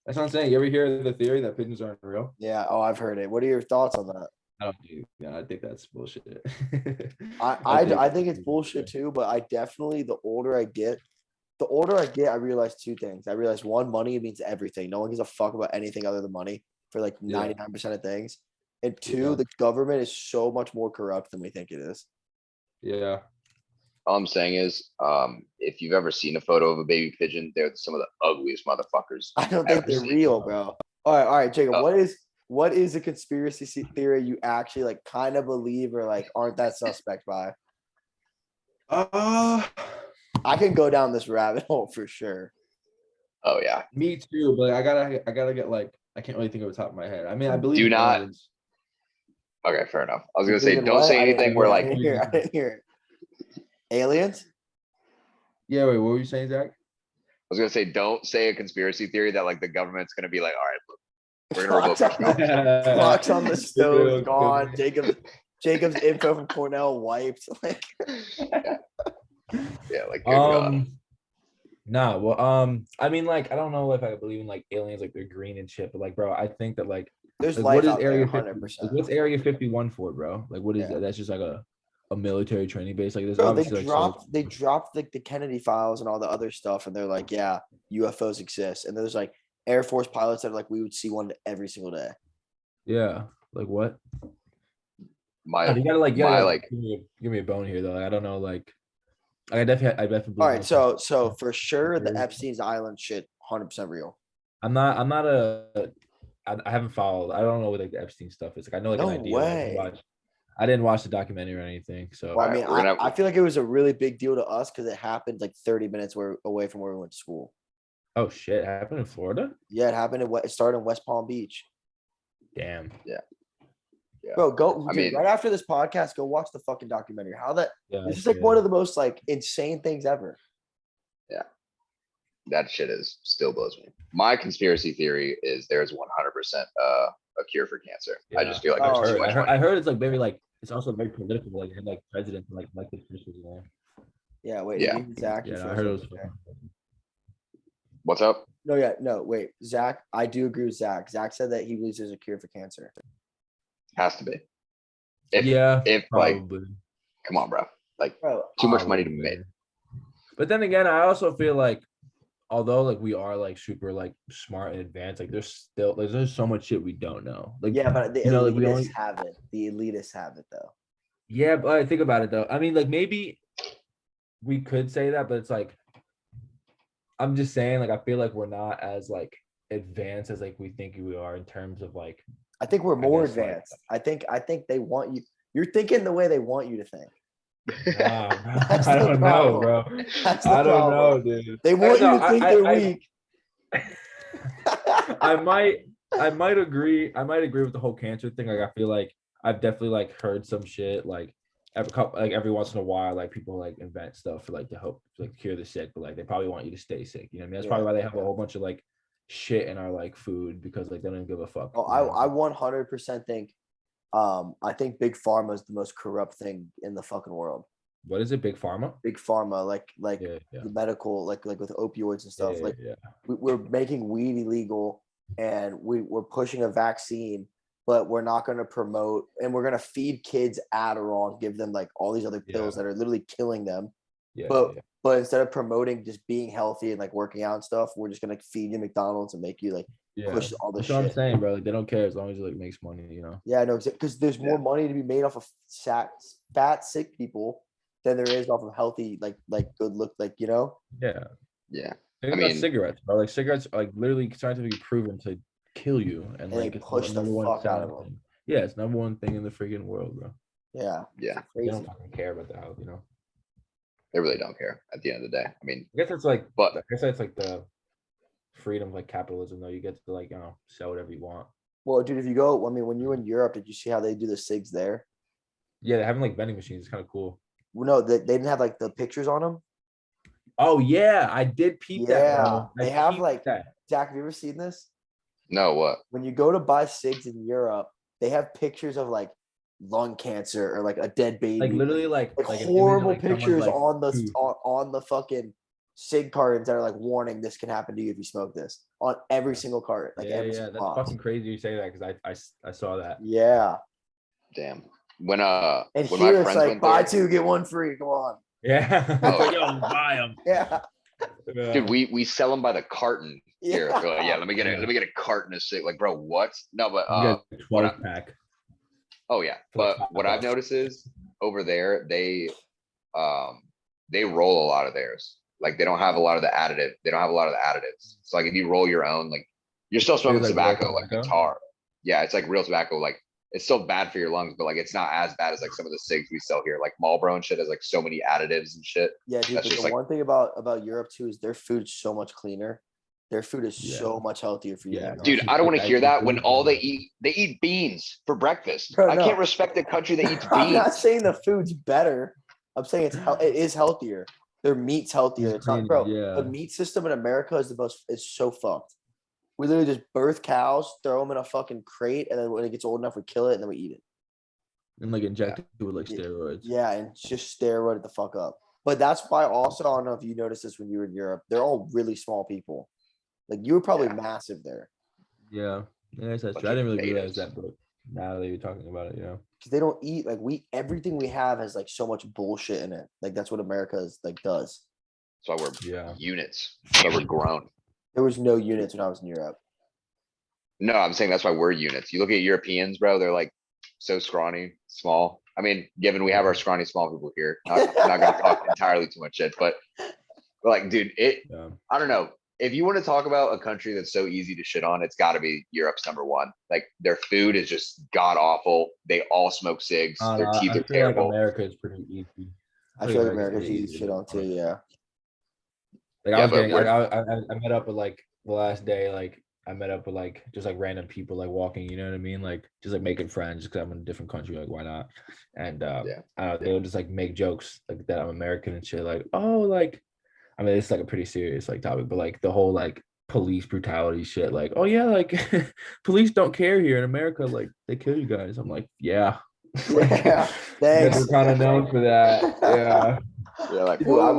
S3: That's what I'm saying. You ever hear the theory that pigeons aren't real?
S2: Yeah. Oh, I've heard it. What are your thoughts on that?
S3: I don't do. Yeah, I think that's bullshit.
S2: I think it's bullshit too, but I definitely the older I get, I realize two things. I realize one, money means everything. No one gives a fuck about anything other than money for like
S3: Yeah.
S2: 99% of things. And two,
S3: Yeah.
S2: the government is so much more corrupt than we think it is.
S3: Yeah.
S1: All I'm saying is, if you've ever seen a photo of a baby pigeon, they're some of the ugliest motherfuckers.
S2: I don't think
S1: ever
S2: they're
S1: seen.
S2: real, bro. All right, Jacob.
S1: Oh.
S2: What is a conspiracy theory you actually like kind of believe or like aren't that suspect by? I can go down this rabbit hole for sure.
S1: Oh yeah,
S3: Me too, but I gotta get like I can't really think of the top of my head. I mean, I believe
S1: Do
S3: in
S1: not-
S3: aliens.
S1: okay, fair enough. I was
S2: You
S1: gonna say,
S2: believe in
S1: don't
S2: what?
S1: say
S2: I didn't-
S1: anything where
S2: I
S1: like,
S2: didn't hear. I didn't hear. Aliens?
S3: Yeah, wait, what were you saying, Zach?
S1: I was gonna say, don't say a conspiracy theory that like the government's gonna be like, all right, look, we're gonna revoke
S2: Clocks
S1: your
S2: on,
S1: scholarship.
S2: clocks on the stove
S3: Okay.
S2: gone. Jacob's info from Cornell wiped. Like,
S1: Yeah, like good God.
S3: Nah, well, I mean, like, I don't know if I believe in like aliens, like they're green and shit, but like, bro, I think that like,
S2: there's
S3: like
S2: life
S3: what is
S2: out there,
S3: Area 50?
S2: 100%.
S3: Like, what's Area 51 for, bro? Like, what is
S2: Yeah.
S3: that? That's just like a military training base. Like, there's
S2: Bro,
S3: obviously like
S2: they dropped like the Kennedy files and all the other stuff, and they're like, yeah, UFOs exist, and there's like Air Force pilots that are like, we would see one every single day.
S3: yeah, like what?
S1: My
S3: You gotta
S1: my like,
S3: give me a bone here though. Like, I don't know, like, I definitely
S2: All
S3: believe
S2: right,
S3: in,
S2: so
S3: like,
S2: for sure the
S3: theories.
S2: Epstein's Island shit, 100% real.
S3: I haven't followed. I don't know what like the Epstein stuff is. Like, I know like
S2: No
S3: an idea. But
S2: way.
S3: I didn't watch the documentary or anything. So
S2: Well, I
S1: Alright,
S2: mean,
S1: we're gonna-
S2: I feel like it was a really big deal to us because it happened like 30 minutes away from where we went to school.
S3: oh shit, happened in Florida?
S2: Yeah, it happened it started in West Palm Beach.
S3: Damn.
S1: yeah.
S2: Bro, go
S1: I
S2: dude,
S1: mean-
S2: right after this podcast, go watch the fucking documentary.
S3: Yeah.
S2: This is like one of the most like insane things ever.
S1: That shit is still blows me. My conspiracy theory is there's 100% a cure for cancer. I just feel like
S2: Oh,
S1: there's too much money.
S3: I heard it's like very like it's also very political. Like, had, like presidents and like elected officials in there.
S2: Yeah, wait,
S1: Yeah.
S2: Zach.
S3: Yeah,
S2: you
S3: I
S2: first,
S3: heard it was.
S2: okay.
S1: What's up?
S2: No, wait, Zach. I do agree with Zach. Zach said that he believes there's a cure for cancer.
S1: Has to be. If
S3: Probably.
S1: like, come on, bro. Like
S2: Bro,
S1: too much money to be made.
S3: But then again, I also feel like although like we are like super like smart and advanced, like there's still like there's so much shit we don't know. Like
S2: yeah, but the
S3: you know,
S2: elitists
S3: like we only
S2: have it. The elitists have it though.
S3: yeah, but think about it though. I mean, like maybe we could say that, but it's like I'm just saying, like I feel like we're not as like advanced as like we think we are in terms of like
S2: I think we're more
S3: guess, like-
S2: advanced. I think they want you. You're thinking the way they want you to think.
S3: nah, bro.
S2: That's
S3: I
S2: the
S3: don't know, bro.
S2: problem. That's the
S3: I don't know,
S2: problem.
S3: dude.
S2: They want you
S3: No,
S2: to think they're weak.
S3: I might agree. I might agree with the whole cancer thing. Like I feel like I've definitely like heard some shit like every once in a while, like people like invent stuff for like to help like cure the sick, but like they probably want you to stay sick. You know what I mean? That's probably why they have a whole bunch of like shit in our like food because like they don't even give a fuck.
S2: Oh, I 100% think. I think big pharma is the most corrupt thing in the fucking world.
S3: What is it? Big pharma?
S2: Big pharma, like
S3: Yeah, yeah.
S2: the medical, like with opioids and stuff.
S3: Yeah,
S2: Like
S3: yeah.
S2: we're making weed illegal, and we're pushing a vaccine, but we're not going to promote, and we're going to feed kids Adderall, give them like all these other pills that are literally killing them.
S3: Yeah,
S2: But
S3: yeah.
S2: but instead of promoting just being healthy and like working out and stuff, we're just gonna feed you McDonald's and make you like
S3: Yeah.
S2: push all this
S3: That's what I'm
S2: shit.
S3: saying, bro. Like they don't care as long as it like makes money, you know.
S2: Yeah, no, because there's more money to be made off of fat, sick people than there is off of healthy, like good look, like you know.
S3: Yeah.
S1: Yeah.
S3: Think
S1: I
S3: about
S1: mean-
S3: cigarettes, bro. Like cigarettes are like literally scientifically proven to kill you, and
S2: And they
S3: like it's
S2: push the
S3: number one
S2: fuck out
S3: selling
S2: of 'em.
S3: thing. Yeah, it's number one thing in the freaking world, bro.
S2: Yeah,
S1: Yeah.
S3: They
S2: crazy.
S3: don't fucking care about the health, you know.
S1: They really don't care at the end of the day. I mean,
S3: I guess it's like,
S1: but
S3: I guess that's like the freedom of like capitalism, though. You get to like, sell whatever you want.
S2: Well, dude, if you go, I mean, when you were in Europe, did you see how they do the cigs there?
S3: Yeah, they're having like vending machines. It's kind of cool.
S2: Well, no, they didn't have like the pictures on them.
S3: Oh yeah, I did peep that,
S2: Yeah,
S3: bro. I
S2: they have
S3: peeped
S2: like
S3: that.
S2: Zach. Have you ever seen this?
S1: no, what?
S2: When you go to buy cigs in Europe, they have pictures of like lung cancer or like a dead baby,
S3: Like literally like
S2: like
S3: an image of,
S2: horrible
S3: like, someone's,
S2: pictures
S3: like,
S2: on the
S3: tooth.
S2: on the fucking cig cartons that are like warning this can happen to you if you smoke this on every single cart, like
S3: Yeah,
S2: every
S3: yeah,
S2: single
S3: that's
S2: box.
S3: fucking crazy you say that because I saw that.
S2: Yeah,
S1: Damn. When
S2: and
S1: when
S2: here
S1: my
S2: it's
S1: friends
S2: like
S1: went
S2: buy
S1: there,
S2: 2 get 1 free. Come on,
S3: Yeah,
S1: Oh.
S3: yo, buy them.
S2: yeah,
S1: dude, we sell them by the carton here.
S2: yeah.
S1: We're like, yeah, let me get a carton of shit. Like, bro, what? No, but
S3: You get a
S1: when
S3: 12 pack.
S1: oh yeah,
S3: For, like,
S1: but what I've
S3: $5.
S1: noticed is over there they roll a lot of theirs. Like they don't have a lot of the additive. They don't have a lot of the additives. So like if you roll your own, like you're still smoking
S3: like, real
S1: tobacco, like the
S3: tobacco?
S1: tar. Yeah, it's like real tobacco. Like it's still bad for your lungs, but like it's not as bad as like some of the cigs we sell here. Like Marlboro and shit has like so many additives and shit.
S2: Yeah, dude.
S1: That's
S2: But
S1: just
S2: the
S1: like
S2: one thing about Europe too is their food's so much cleaner. Their food is
S3: Yeah.
S2: so much healthier for you.
S3: Yeah,
S2: than ours.
S1: dude, I don't want to
S3: I
S1: hear
S3: eat
S1: that when
S3: food,
S1: all
S3: bro.
S1: they eat beans for breakfast.
S2: Bro,
S1: I
S2: no.
S1: can't respect a country that eats
S2: I'm not
S1: beans.
S2: saying the food's better. I'm saying it is healthier. Their meat's healthier. It's not, bro.
S3: Yeah.
S2: The meat system in America is it's so fucked. We literally just birth cows, throw them in a fucking crate, and then when it gets old enough, we kill it and then we eat it.
S3: And like inject it with like steroids.
S2: Yeah, and just steroid it the fuck up. But that's why also, I don't know if you noticed this when you were in Europe, they're all really small people. Like you were probably
S1: Yeah.
S2: massive there.
S3: Yeah. Yeah, that's
S1: Bunch
S3: true. I
S1: of
S3: didn't really realize
S1: natives.
S3: that, but now that you're talking about it,
S2: Because they don't eat like everything we have has like so much bullshit in it. Like that's what America is like does.
S1: That's why we're
S3: Yeah.
S1: units. That's why we're grown.
S2: There was no units when I was in Europe.
S1: No, I'm saying that's why we're units. You look at Europeans, bro, they're like so scrawny, small. I mean, given we have our scrawny small people here, not gonna talk entirely too much shit, but like, dude,
S3: Yeah.
S1: I don't know. If you want to talk about a country that's so easy to shit on, it's gotta be Europe's number one. Like their food is just god awful. They all smoke cigs. Their teeth
S3: I
S1: are
S3: feel like
S1: terrible.
S3: America is pretty easy.
S2: I feel like
S3: America's
S2: America's
S3: pretty
S2: easy
S3: easy
S2: shit
S3: to
S2: on too.
S3: honest.
S2: Yeah.
S3: Like
S1: Yeah,
S3: I was
S1: but
S3: getting, like
S1: we're-
S3: I met up with like the last day, like I met up with like just like random people like walking, you know what I mean? Like just like making friends because I'm in a different country, like why not? And I don't know, they would just like make jokes like that I'm American and shit, like, oh, like I mean it's like a pretty serious like topic, but like the whole like police brutality shit, like, oh yeah, like police don't care here in America, like they kill you guys. I'm like, yeah.
S2: Yeah. Thanks.
S3: We're kind of known for that. Yeah.
S1: They're like,
S2: Dude, I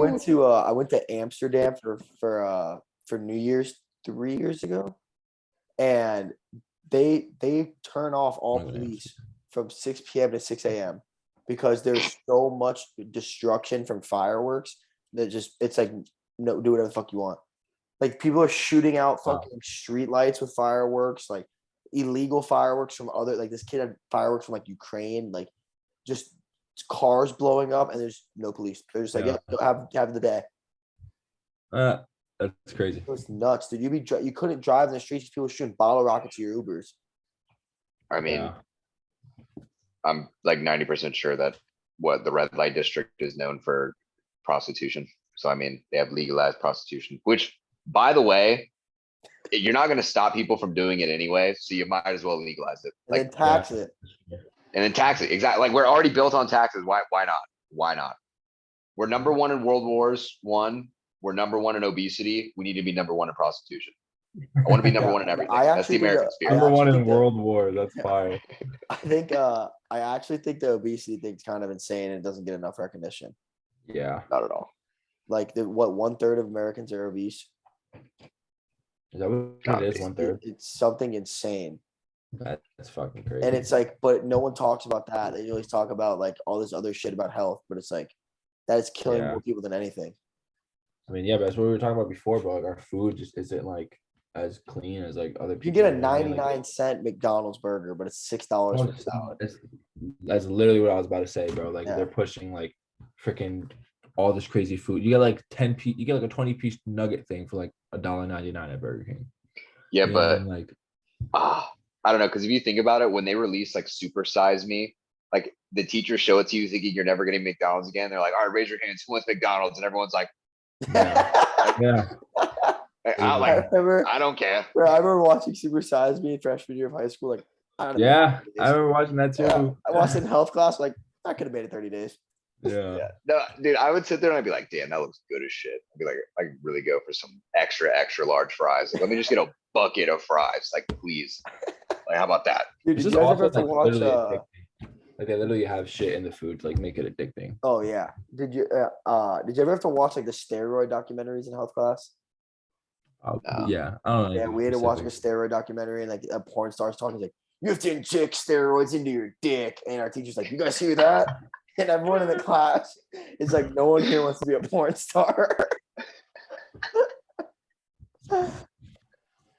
S2: went to Amsterdam for New Year's 3 years ago, and they turn off all
S3: Oh, yeah.
S2: police from 6 p.m. to 6 a.m. because there's so much destruction from fireworks that just it's like no, do whatever the fuck you want. Like people are shooting out
S3: Wow.
S2: fucking street lights with fireworks, like illegal fireworks from other like this kid had fireworks from like Ukraine, like just cars blowing up and there's no police. They're just like,
S3: Yeah.
S2: yeah, have the day.
S3: That's crazy.
S2: It was nuts, dude. You couldn't drive in the streets. People shooting bottle rockets to your Ubers.
S1: I mean,
S3: Yeah.
S1: I'm like 90% sure that what the red light district is known for prostitution. So I mean, they have legalized prostitution, which by the way, you're not gonna stop people from doing it anyway. So you might as well legalize it.
S2: And
S1: Like
S2: then tax it.
S1: and then tax it. Exactly. Like we're already built on taxes. Why not? Why not? We're number one in World Wars One. We're number one in obesity. We need to be number one in prostitution. I want to be number
S2: Yeah,
S1: one in everything.
S2: I
S1: That's the
S2: actually think
S1: American
S2: that-
S1: spirit.
S3: Number one
S2: actually
S3: in
S2: think that-
S3: World War. That's fire.
S2: I actually think the obesity thing's kind of insane and it doesn't get enough recognition.
S3: Yeah.
S1: Not at all.
S2: Like what 1/3 of Americans are obese.
S3: Is that what
S1: Gotta
S3: it is?
S1: be.
S3: 1/3.
S2: It's something insane.
S3: That's fucking crazy.
S2: And it's like, but no one talks about that. They always talk about like all this other shit about health, but it's like that is killing
S3: Yeah.
S2: more people than anything.
S3: I mean, yeah, but that's what we were talking about before, bro. Like our food just isn't like as clean as like other
S2: You
S3: people.
S2: get a
S3: you know what I mean? Like,
S2: 99-cent McDonald's burger, but it's $6 for a salad.
S3: that's literally what I was about to say, bro. Like
S2: Yeah.
S3: they're pushing like freaking all this crazy food. You get like 10 piece, you get like a 20-piece nugget thing for like $1.99 at Burger King.
S1: Yeah,
S3: You know what I
S1: but
S3: mean? Like
S1: I don't know, because if you think about it, when they released like Super Size Me, like the teachers show it to you thinking you're never getting McDonald's again. They're like, all right, raise your hands. Who wants McDonald's? And everyone's like,
S3: Yeah.
S2: I remember,
S1: I don't care.
S2: bro, I remember watching Super Size Me in freshman year of high school. Like, I don't know.
S3: Yeah. I remember watching that
S2: Yeah,
S3: too.
S2: I watched it in health class. Like, I could have made it 30 days.
S3: Yeah.
S1: Yeah. No, dude, I would sit there and I'd be like, damn, that looks good as shit. I'd be like, I could really go for some extra large fries. Like, let me just get a bucket of fries. Like, please. Like, how about that?
S2: Dude,
S3: This
S2: did
S3: is
S2: you guys
S3: also
S2: ever have to
S3: like
S2: watch?
S3: literally addicting. Like they literally have shit in the food to like make it addicting.
S2: Oh yeah. Did you ever have to watch like the steroid documentaries in health class?
S1: No.
S3: Yeah. I don't know.
S2: Yeah, we had to watch like a steroid documentary, and like a porn star's talking like, you have to inject steroids into your dick, and our teacher's like, you guys hear that? And everyone in the class is like, no one here wants to be a porn star.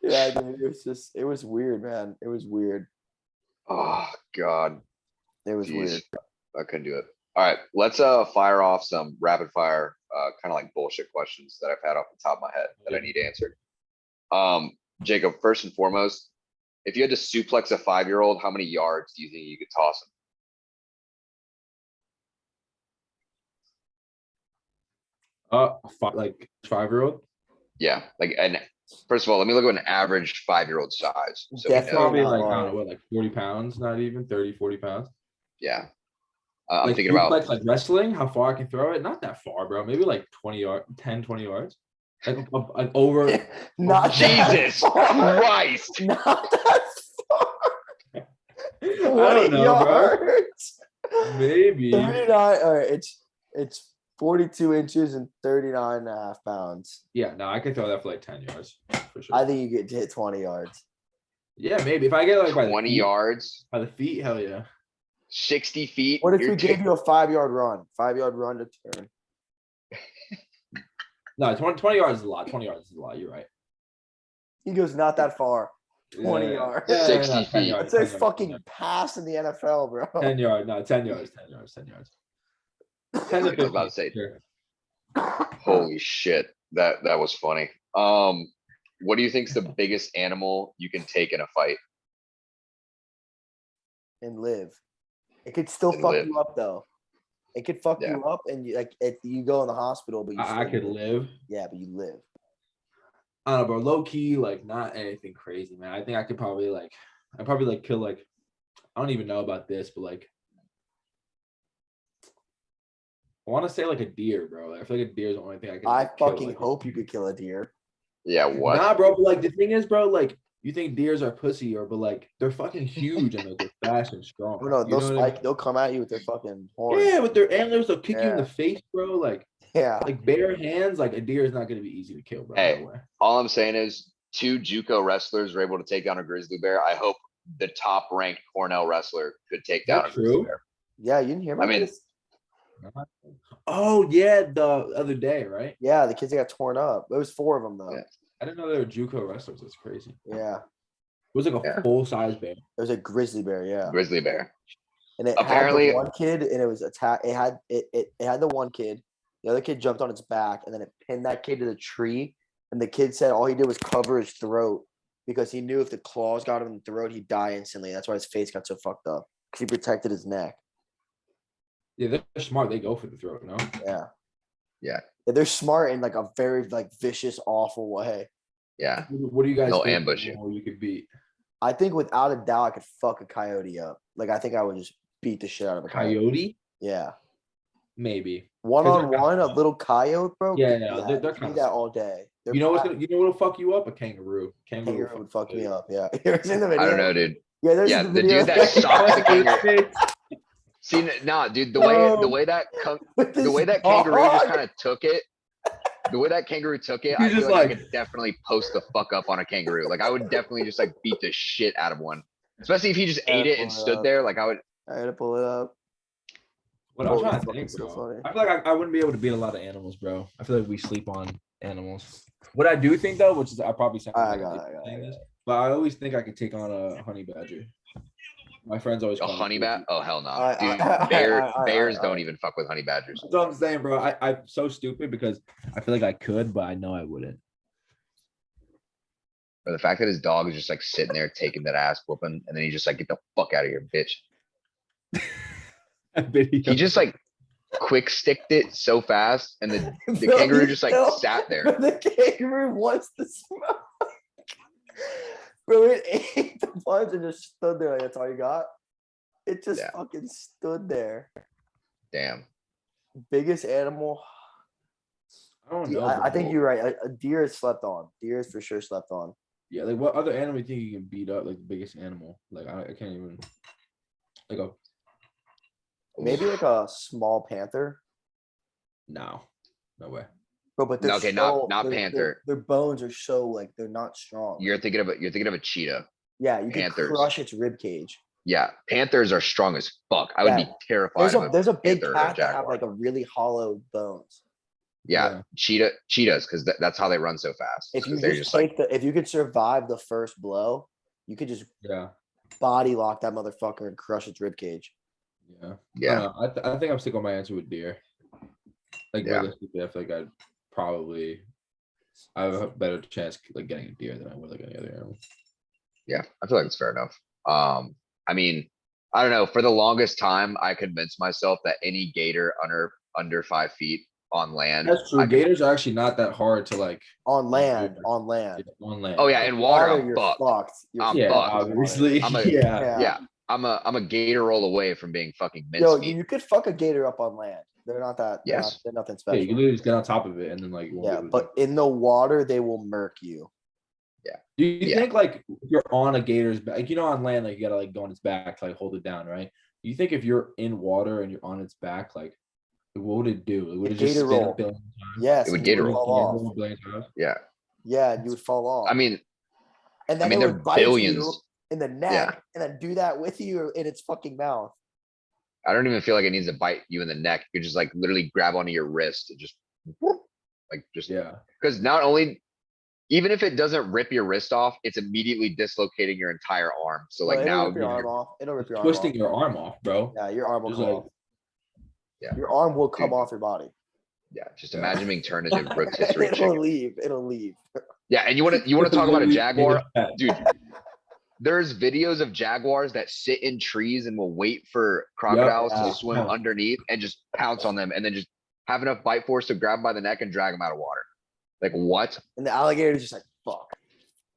S2: Yeah, dude, it was weird, man. It was weird.
S1: Oh, God.
S2: It was
S1: Jeez.
S2: weird.
S1: I couldn't do it. All right, let's fire off some rapid fire, kind of like bullshit questions that I've had off the top of my head that I need answered. Jacob, first and foremost, if you had to suplex a 5-year-old, how many yards do you think you could toss him?
S3: Like 5-year-old.
S1: Yeah, like, and first of all, let me look at an average 5-year-old size. So we know.
S2: Definitely
S3: Probably
S2: not
S3: like I don't
S2: hard.
S3: know what, like 40 pounds, not even 30, 40 pounds.
S1: Yeah. I'm
S3: Like
S1: thinking about
S3: like wrestling, how far I can throw it. Not that far, bro. Maybe like 20 yards, 10, 20 yards. Like over.
S2: Not
S1: Jesus
S2: that far.
S1: Christ.
S2: Not that far.
S3: I
S2: 20
S3: don't know, bro.
S2: yards.
S3: Maybe.
S2: 39. All right, it's 42 inches and 39 and a half pounds.
S3: Yeah, no, I can throw that for like 10 yards for sure.
S2: I think you get to hit 20 yards.
S3: Yeah, maybe if I get like by the
S1: 20
S3: feet,
S1: yards,
S3: by the feet, hell yeah.
S1: 60 feet.
S2: What if
S1: you're
S2: we gave you a 5-yard run? 5-yard run to turn.
S3: No, 20 yards is a lot. 20 yards is a lot. You're right.
S2: He goes not that far. 20
S3: Yeah.
S2: yards.
S3: Yeah,
S1: 60
S3: 10
S1: feet.
S3: yards,
S2: That's a
S3: 10 yards,
S2: fucking pass in the NFL, bro.
S3: 10 yards. No, 10 yards. 10 yards. 10 yards. 10 to
S1: I was about to
S3: 15.
S1: say,
S3: Sure.
S1: holy shit. That was funny. What do you think's the biggest animal you can take in a fight?
S2: And live. It could still
S1: And
S2: fuck
S1: live.
S2: you up though. It could fuck
S1: Yeah.
S2: you up, and you like if you go in the hospital, but you
S3: I
S2: still
S3: could live.
S2: Yeah, but you live.
S3: I don't know, bro. Low key, like not anything crazy, man. I think I could probably like kill like I don't even know about this, but like I want to say like a deer, bro. I feel like a deer is the only thing I can.
S2: I
S3: like, kill,
S2: fucking
S3: like,
S2: hope you could kill a deer.
S1: Yeah, what?
S3: Nah, bro. But like the thing is, bro, like you think deers are pussy, but like they're fucking huge and like they're fast and strong.
S2: Oh, no,
S3: You
S2: they'll
S3: know what I mean?
S2: spike. They'll come at you with their fucking horns.
S3: Yeah, with their antlers, they'll kick you in
S2: Yeah.
S3: the face, bro. Like
S2: Yeah.
S3: bare hands, like a deer is not gonna be easy to kill, bro.
S1: Hey.
S3: No way.
S1: All I'm saying is 2 JUCO wrestlers were able to take down a grizzly bear. I hope the top ranked Cornell wrestler could take down a
S3: That's
S1: grizzly
S3: true.
S1: bear.
S2: Yeah, you didn't hear about
S1: I mean-
S2: this?
S3: Oh yeah, the other day, right?
S2: Yeah, the kids that got torn up. There was 4 of them though.
S1: Yeah.
S3: I didn't know they were JUCO wrestlers. That's crazy.
S2: Yeah.
S3: It was like a
S1: Yeah.
S3: full size bear.
S2: It was a grizzly bear, yeah.
S1: Grizzly bear.
S2: And it
S1: Apparently-
S2: had the one kid, and it was attack. It had the one kid. The other kid jumped on its back, and then it pinned that kid to the tree. And the kid said all he did was cover his throat because he knew if the claws got him in the throat, he'd die instantly. That's why his face got so fucked up because he protected his neck.
S3: Yeah, they're smart. They go for the throat, no?
S2: Yeah.
S1: Yeah.
S2: They're smart in like a very like vicious, awful way.
S1: Yeah.
S3: What do you guys
S1: They'll
S3: think
S1: ambush you.
S3: you could beat?
S2: I think without a doubt, I could fuck a coyote up. Like I think I would just beat the shit out of a coyote.
S3: Coyote?
S2: Yeah.
S3: Maybe.
S2: One
S3: they're
S2: on one, a little coyote, bro.
S3: Yeah,
S2: give me
S3: yeah,
S2: that.
S3: they're
S2: Give me
S3: kinda
S2: that
S3: small.
S2: all day. They're
S3: You know
S2: fast.
S3: what'll fuck you up? A kangaroo.
S2: Kangaroo would fuck
S3: you
S2: me up. Yeah. You ever seen the video?
S1: I don't know, dude.
S2: Yeah, there's
S1: Yeah,
S2: the
S1: the
S2: video.
S1: dude that stalks the kangaroo. See, nah, dude, the way that
S2: With
S1: the
S2: his
S1: way that kangaroo just
S2: dog.
S1: kind of took it, the way that kangaroo took it, I
S3: He's
S1: feel
S3: just
S1: like I
S3: like-
S1: could definitely post the fuck up on a kangaroo. Like I would definitely just like beat the shit out of one, especially if he just ate it and stood there. Like I would.
S2: I had to pull it up.
S3: What I'm
S2: Oh,
S3: trying
S2: it's
S3: to think,
S2: fucking so
S3: bro.
S2: funny.
S3: I feel like I wouldn't be able to beat a lot of animals, bro. I feel like we sleep on animals. What I do think though, which is I probably sound
S2: I
S3: like
S2: got
S3: a
S2: it,
S3: dick
S2: I got it,
S3: saying
S2: I got
S3: this, but I always think I could take on a honey badger. My friends always
S1: A
S3: call me
S1: honey
S3: crazy.
S1: bat? Oh hell no,
S2: I-
S1: dude!
S2: I-
S1: Bears don't even fuck with honey badgers.
S3: That's what I'm saying, bro. I'm so stupid because I feel like I could, but I know I wouldn't.
S1: Or the fact that his dog is just like sitting there taking that ass whooping, and then he's just like, "Get the fuck out of here, bitch." He just like quick sticked it so fast and the
S2: Bro,
S1: kangaroo
S2: he
S1: just like
S2: still-
S1: sat there.
S2: Bro, the kangaroo wants to smoke. Bro, it ate the punch and just stood there like that's all you got. It just
S1: Yeah.
S2: fucking stood there.
S1: Damn.
S2: Biggest animal.
S3: I don't
S2: Dude,
S3: know.
S2: I think
S3: bro.
S2: you're right. A deer is slept on. Deer is for sure slept on.
S3: Yeah, like what other animal do you think you can beat up? Like the biggest animal? Like I can't even. Like a
S2: Maybe like a small panther.
S3: no way.
S2: Bro, but they're
S1: Okay,
S2: so,
S1: not
S2: their-
S1: panther.
S2: Their bones are so like they're not strong.
S1: You're thinking of a cheetah.
S2: Yeah, you
S1: Panthers.
S2: can crush its rib cage.
S1: Yeah, panthers are strong as fuck. I would be
S2: Yeah.
S1: terrified of
S2: There's a big
S1: panther or a
S2: cat that have
S1: jaguar.
S2: like a really hollow bones.
S1: Yeah, cheetahs, because that's how they run so fast.
S2: If you
S1: 'cause they're
S2: just
S1: like,
S2: take if you could survive the first blow, you could just
S3: Yeah,
S2: body lock that motherfucker and crush its rib cage.
S3: yeah.
S1: yeah,
S3: I think I'm sticking with my answer with deer. Like
S1: Yeah.
S3: realistically, I feel like I have a better chance like getting a deer than I would like any other animal.
S1: yeah, I feel like it's fair enough. I mean, I don't know. For the longest time, I convinced myself that any gator under 5 feet on land.
S3: That's true. Gators are actually not that hard to like
S2: On land,
S3: Yeah.
S2: on land.
S3: on land.
S1: Oh yeah, in water, I'm
S2: you're
S1: fucked.
S2: fucked. You're
S1: I'm
S3: yeah,
S2: fucked
S1: fucked.
S2: in water.
S3: obviously.
S1: I'm a-
S3: yeah.
S1: Yeah, I'm a gator roll away from being fucking
S2: Yo,
S1: mincemeat.
S2: you could fuck a gator up on land. They're not that.
S1: Yes.
S2: They're nothing
S3: Yeah, you
S2: special.
S3: can literally just get on top of it and then like. You won't be
S2: Yeah,
S3: able to
S2: but in the water, they will murk you.
S3: do you
S1: yeah.
S3: think like if you're on a gator's back, like on land, like you gotta like go on its back to like hold it down, right? You think if you're in water and you're on its back, like what would it do? Like, would
S2: A
S3: it just
S2: gator
S3: spin
S2: roll.
S3: a billion times?
S2: Yes,
S1: It would
S2: and
S1: gator
S2: you would
S1: roll.
S2: fall off.
S3: A billion times?
S1: Yeah,
S2: Yeah, you would fall off.
S1: I mean,
S2: and then
S1: I mean,
S2: it
S1: they're
S2: would bite you
S1: billions.
S2: in the neck, and then do that with you in its fucking mouth.
S1: I don't even feel like it needs to bite you in the neck. You could just like literally grab onto your wrist and just like just
S3: Yeah.
S1: because not only even if it doesn't rip your wrist off, it's immediately dislocating your entire arm. So like
S2: Bro, it'll
S1: now
S2: rip your
S1: you're-
S2: arm off. It'll rip your arm
S3: Twisting
S2: off.
S3: your arm off, bro.
S2: Yeah, your arm will
S3: Just
S2: come
S3: like-
S2: off.
S1: Yeah.
S2: Your arm will come
S1: Dude.
S2: off your body.
S1: yeah, just
S3: Yeah.
S1: imagine being turned into rotisserie
S2: It'll
S1: chicken.
S2: leave. It'll leave.
S1: Yeah, and you want to talk about a
S3: Literally
S1: jaguar,
S3: made a pet.
S1: dude? There's videos of jaguars that sit in trees and will wait for crocodiles
S2: Yeah.
S1: to swim underneath and just pounce on them and then just have enough bite force to grab 'em by the neck and drag them out of water. Like what?
S2: And the alligator's just like, fuck.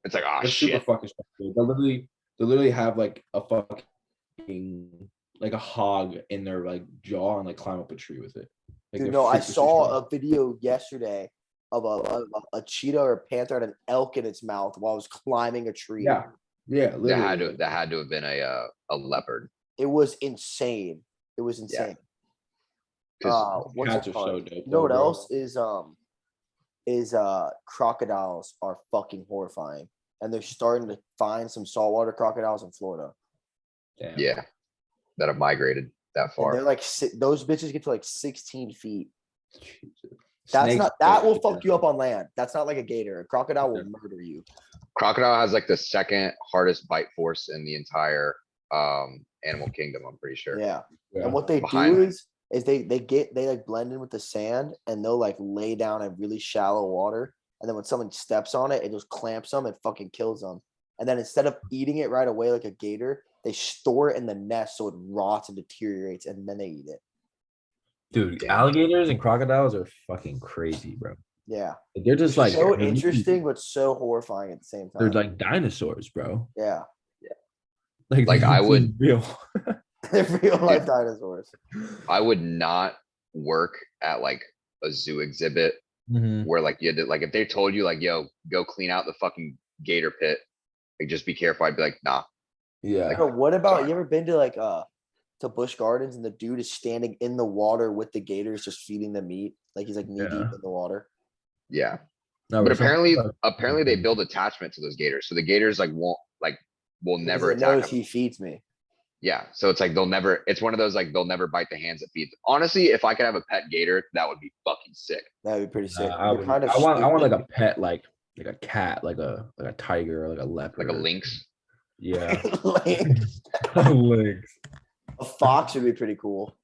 S1: It's like, oh
S3: They're super
S1: shit.
S3: fucking strong, dude. They literally have like a fucking like a hog in their like jaw and like climb up a tree with it. Like,
S2: Dude,
S3: they're
S2: no, I
S3: freakishly
S2: saw
S3: strong.
S2: a video yesterday of a cheetah or a panther had an elk in its mouth while it was climbing a tree.
S3: Yeah, literally.
S1: That had to have been a leopard.
S2: It was insane. It was insane.
S1: 'Cause
S2: What's
S3: Cats
S2: it
S3: are
S2: called?
S3: so dope.
S2: You know what
S3: bro.
S2: else is crocodiles are fucking horrifying. And they're starting to find some saltwater crocodiles in Florida.
S3: Damn.
S1: yeah, that have migrated that
S2: And
S1: far.
S2: they're like those bitches get to like 16 feet.
S3: Jesus.
S2: That's
S3: Snakes
S2: not that
S3: don't
S2: will
S3: do
S2: fuck
S3: that.
S2: you up on land. That's not like a gator. A crocodile will murder you.
S1: Crocodile has like the second hardest bite force in the entire animal kingdom, I'm pretty sure.
S2: Yeah.
S3: Yeah.
S2: And what they
S1: Behind-
S2: do is they like blend in with the sand and they'll like lay down in really shallow water. And then when someone steps on it, it just clamps them and fucking kills them. And then instead of eating it right away like a gator, they store it in the nest so it rots and deteriorates and then they eat it.
S3: Dude,
S1: Damn.
S3: alligators and crocodiles are fucking crazy, bro.
S2: Yeah.
S3: They're just like
S2: so interesting, but so horrifying at the same time.
S3: They're like dinosaurs, bro.
S2: yeah.
S1: Like, I
S3: this is
S1: would-
S3: real.
S2: They're real life dinosaurs.
S1: I would not work at like a zoo exhibit
S3: Mhm.
S1: where like you had to, like if they told you like, yo, go clean out the fucking gator pit, like just be careful. I'd be like, nah.
S3: Yeah.
S2: Bro, what about
S1: Sorry.
S2: you ever been to like to Busch Gardens and the dude is standing in the water with the gators just feeding them meat? Like he's like knee deep
S3: Yeah.
S2: in the water.
S1: Yeah.
S3: No,
S1: But
S3: some
S1: apparently,
S3: people are-
S1: they build attachment to those gators. So the gators like will
S2: Because
S1: never
S2: it
S1: attack
S2: knows
S1: them.
S2: he feeds me.
S1: Yeah. So it's like it's one of those like they'll never bite the hands that feed them. Honestly, if I could have a pet gator, that would be fucking sick.
S2: That'd be pretty sick.
S3: I,
S2: They're
S3: would-
S2: kind of
S3: I want like
S2: stupid.
S3: a pet, like a cat, like a tiger, or like a leopard,
S1: Like a lynx.
S3: Yeah,
S2: Like,
S3: a lynx.
S2: a fox would be pretty cool.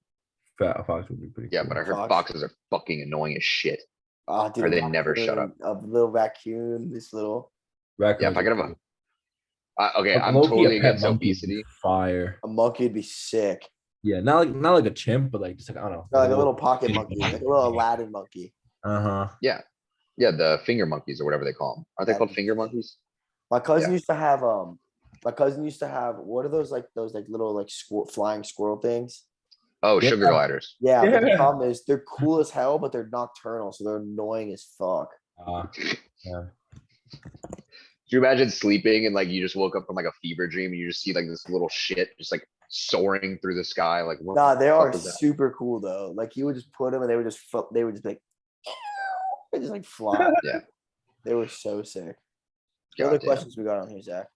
S3: Fat fox would be pretty.
S1: Yeah,
S3: cool.
S1: but I heard
S2: Fox.
S1: foxes are fucking annoying as shit.
S2: Oh, dude,
S1: Or
S2: a
S1: they never shut
S2: raccoon, A little raccoon, this little
S1: Yeah, if
S3: Raccoons
S1: I could
S3: are
S1: have
S3: cool.
S1: okay,
S3: But
S1: I'm
S3: low-key, a
S1: totally
S3: pet
S1: against
S3: monkey would be
S1: obesity.
S3: Fire.
S2: a monkey would be sick.
S3: Yeah, not like a chimp, but like just like I don't know.
S2: Like a
S3: a
S2: little pocket
S3: kitty
S2: monkey, like a little Aladdin monkey.
S3: Uh-huh.
S1: Yeah. Yeah, the finger monkeys or whatever they call them. Aren't they
S2: That
S1: called
S2: is
S1: finger
S2: sick.
S1: monkeys?
S2: My cousin
S1: Yeah.
S2: used to have what are those like little like flying squirrel things?
S1: Oh,
S3: Yeah.
S1: sugar gliders.
S2: Yeah, but the
S3: Yeah.
S2: problem is they're cool as hell, but they're nocturnal, so they're annoying as fuck.
S3: Yeah.
S1: Do you imagine sleeping and like you just woke up from like a fever dream and you just see like this little shit just like soaring through the sky? Like what
S2: Nah,
S1: the
S2: they
S1: fuck
S2: are
S1: was that?
S2: super cool though. Like you would just put them and they would just be like, they just like fly.
S1: Yeah.
S2: They were so sick. What other
S1: Goddamn.
S2: questions we got on here, Zach?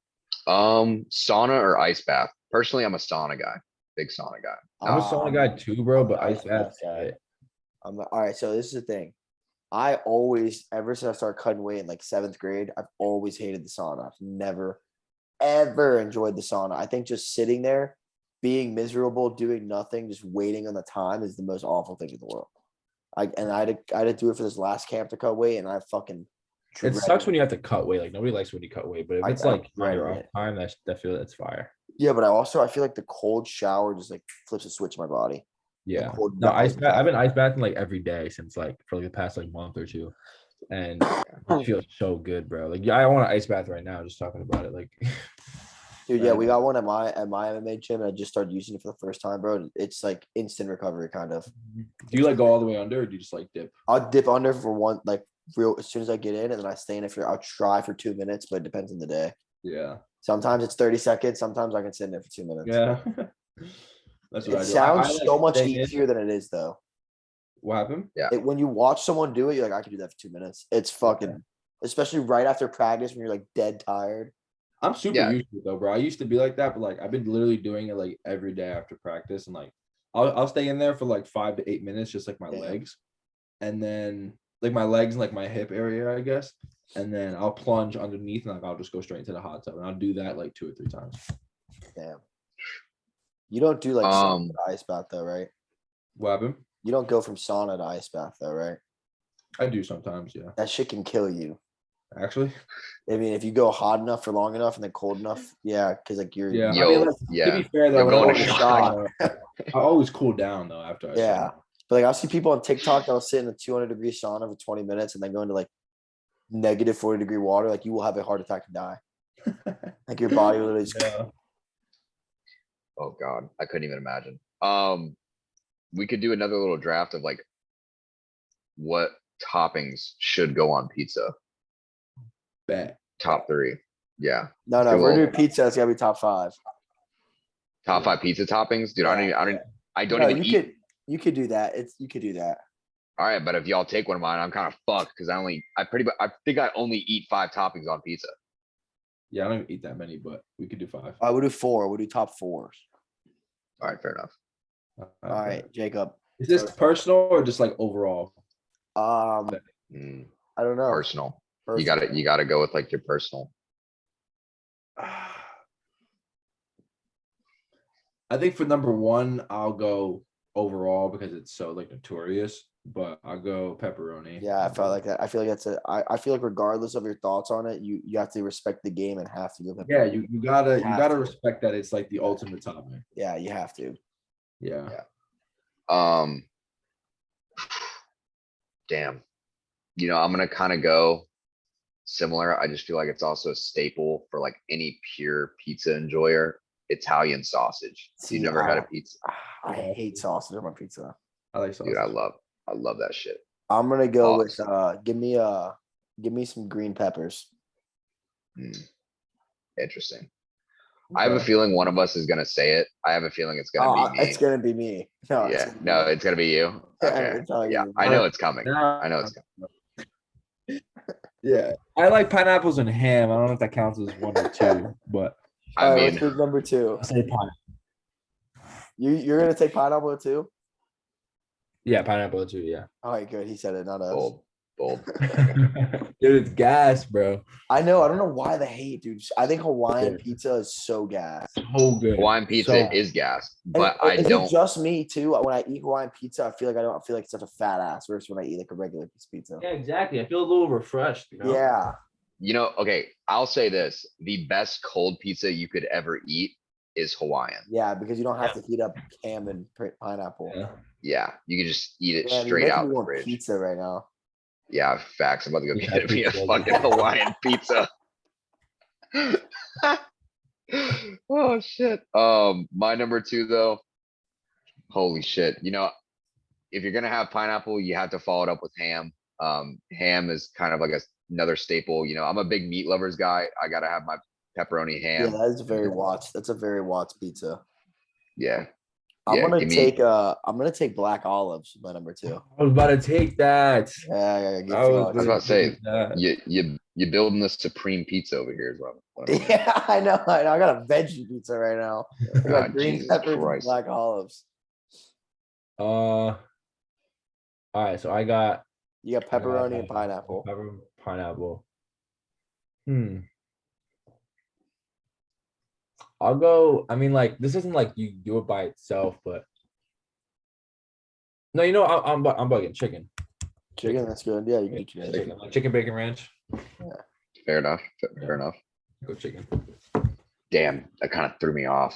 S1: Sauna or ice bath? Personally, I'm a sauna guy. Big sauna guy.
S3: I'm a sauna guy too, bro,
S2: I'm
S3: but
S2: an
S3: ice
S2: ice
S3: bath.
S2: bath guy. All right. So this is the thing. I always, ever since I started cutting weight in like 7th grade, I've always hated the sauna. I've never, ever enjoyed the sauna. I think just sitting there, being miserable, doing nothing, just waiting on the time is the most awful thing in the world. I had to do it for this last camp to cut weight, and I fucking.
S3: It sucks when you have to cut weight. Like nobody likes when you cut weight, but if it's
S2: I
S3: like on your
S2: dreaded
S3: off
S2: it.
S3: time, that's fire.
S2: Yeah, but I feel like the cold shower just like flips a switch in my body.
S3: Yeah.
S2: cold-
S3: No,
S2: the
S3: ice
S2: ice
S3: bath. I've
S2: bath.
S3: been ice bathing like every day since like for like the past like month or two. And it feels so good, bro. Like yeah, I want an ice bath right now, just talking about it. Like
S2: Dude, yeah, we got one at my MMA gym, and I just started using it for the first time, bro. And it's like instant recovery, kind of.
S3: do you like go all the way under or do you just like dip?
S2: I'll dip under for one, like real as soon as I get in, and then I stay in it for. I'll try for 2 minutes, but it depends on the day.
S3: Yeah.
S2: Sometimes it's 30 seconds. Sometimes I can sit in it for 2 minutes.
S3: Yeah. That's what
S2: It
S3: I do.
S2: sounds
S3: I like
S2: so much
S3: staying in.
S2: easier than it is, though.
S3: What happened?
S2: When you watch someone do it, you're like, I can do that for 2 minutes. It's fucking, especially right after practice when you're like dead tired.
S3: I'm super
S1: Yeah.
S3: used to it though, bro. I used to be like that, but like I've been literally doing it like every day after practice, and like I'll stay in there for like 5 to 8 minutes, just like my
S2: Yeah.
S3: legs, and then like my legs and like my hip area, I guess, and then I'll plunge underneath and like I'll just go straight into the hot tub, and I'll do that like 2 or 3 times.
S2: Damn. You don't do like sauna to ice bath though, right?
S3: What happened?
S2: You don't go from sauna to ice bath though, right?
S3: I do sometimes, yeah.
S2: That shit can kill you.
S3: Actually,
S2: I mean, if you go hot enough for long enough and then cold enough, yeah, because like you're
S3: yeah.
S1: Yo,
S3: I mean, like,
S1: yeah.
S3: to be fair though,
S1: You're
S3: when I
S1: going
S3: go
S1: to
S3: to
S1: shock.
S3: sauna, I always cool down though after I
S2: yeah.
S3: sauna.
S2: But like I'll see people on TikTok that'll sit in a 200-degree sauna for 20 minutes and then go into like negative 40-degree water. Like you will have a heart attack and die. Like your body literally just
S3: Yeah.
S1: Oh God, I couldn't even imagine. We could do another little draft of like what toppings should go on pizza.
S3: Bet.
S1: Top 3. Yeah.
S2: no.
S1: do
S2: If
S1: a
S2: we're
S1: little-
S2: doing pizza, it's gotta be top 5.
S1: Top 5 pizza toppings, dude. I don't
S2: No,
S1: even eat.
S2: you could do that. You could do that.
S1: All right, but if y'all take one of mine, I'm kind of fucked because I think I only eat 5 toppings on pizza.
S3: Yeah, I don't even eat that many, but we could do 5.
S2: I would do 4. We'll do top 4s.
S1: All right, fair enough.
S2: All right, Jacob.
S3: Is this personal or just like overall?
S1: Mm,
S2: I don't know.
S1: personal. You gotta go with like your personal.
S3: I think for number 1, I'll go overall because it's so like notorious, but I'll go pepperoni.
S2: Yeah, I felt like that. I feel like I feel like regardless of your thoughts on it, you have to respect the game and have to go.
S3: Yeah, you gotta
S2: Have to.
S3: respect that it's like the ultimate topping.
S2: Yeah, you have to.
S3: Yeah.
S1: Damn. I'm gonna kind of go similar. I just feel like it's also a staple for like any pure pizza enjoyer. Italian sausage.
S2: See,
S1: You never had a pizza,
S2: I hate sausage on my pizza.
S3: I like sausage.
S1: dude? I love that shit.
S2: I'm gonna go with
S1: Awesome.
S2: give me some green peppers.
S1: Interesting. I have a feeling one of us is gonna say it. I have a feeling it's gonna be me.
S2: It's gonna be me. No,
S1: Yeah, no, it's gonna be you.
S2: Yeah,
S1: Okay.
S2: it's not
S1: Yeah,
S2: gonna be
S1: I
S2: me.
S1: know it's coming. I know it's coming.
S3: Yeah. I like pineapples and ham. I don't know if that counts as 1 or 2, but
S1: I
S2: All right, let's
S1: mean,
S2: do number 2.
S3: I'll say pineapple.
S2: You're gonna take pineapple too?
S3: Yeah, pineapple too, yeah.
S2: All right, good. He said it, not us.
S1: bold.
S3: Dude, it's gas, bro.
S2: I know. I don't know why the hate, dude. I think Hawaiian pizza is so gas.
S3: So good.
S1: Hawaiian pizza
S3: So-
S1: is gas,
S2: And
S1: but I
S2: is it
S1: don't.
S2: just me too? When I eat Hawaiian pizza, I feel like I don't feel like such a fat ass versus when I eat like a regular piece of pizza.
S3: Yeah, exactly. I feel a little refreshed, you know?
S2: Yeah.
S1: Okay, I'll say this. The best cold pizza you could ever eat is Hawaiian.
S2: Yeah, because you don't have to heat up ham and pineapple.
S3: Yeah.
S1: Yeah, you can just eat it
S2: Yeah, you're
S1: straight
S2: making
S1: out
S2: me
S1: the
S2: want
S1: fridge.
S2: pizza right now.
S1: Yeah, facts. I'm about to go
S3: Yeah,
S1: get me a
S3: pizza.
S1: fucking Hawaiian pizza. Oh shit. My number two though. Holy shit. You know, if you're gonna have pineapple, you have to follow it up with ham. Ham is kind of like another staple. You know, I'm a big meat lovers guy. I gotta have my pepperoni
S2: Yeah,
S1: ham.
S2: that is very Watts. That's a very Watts pizza.
S1: Yeah.
S2: I'm
S1: Yeah,
S2: gonna
S1: give me.
S2: take black olives, my number 2.
S3: I was about to take that.
S2: Yeah, give
S3: I was
S1: I was
S3: gonna
S1: about to say,
S3: take that.
S1: you building the supreme pizza over here as well.
S2: Yeah, I know. I got a veggie pizza right now. I got green
S1: Jesus
S2: peppers and
S1: Christ.
S2: black olives.
S3: All right, so I got
S2: You got pepperoni and pineapple.
S3: pineapple. I'll go. I mean, like this isn't like you do it by itself, but no, you know, I'm bugging chicken.
S2: Chicken, that's good. Yeah, you can do chicken.
S3: Chicken, like chicken bacon ranch.
S1: Fair enough. Fair enough.
S3: Go chicken.
S1: Damn, that kind of threw me off.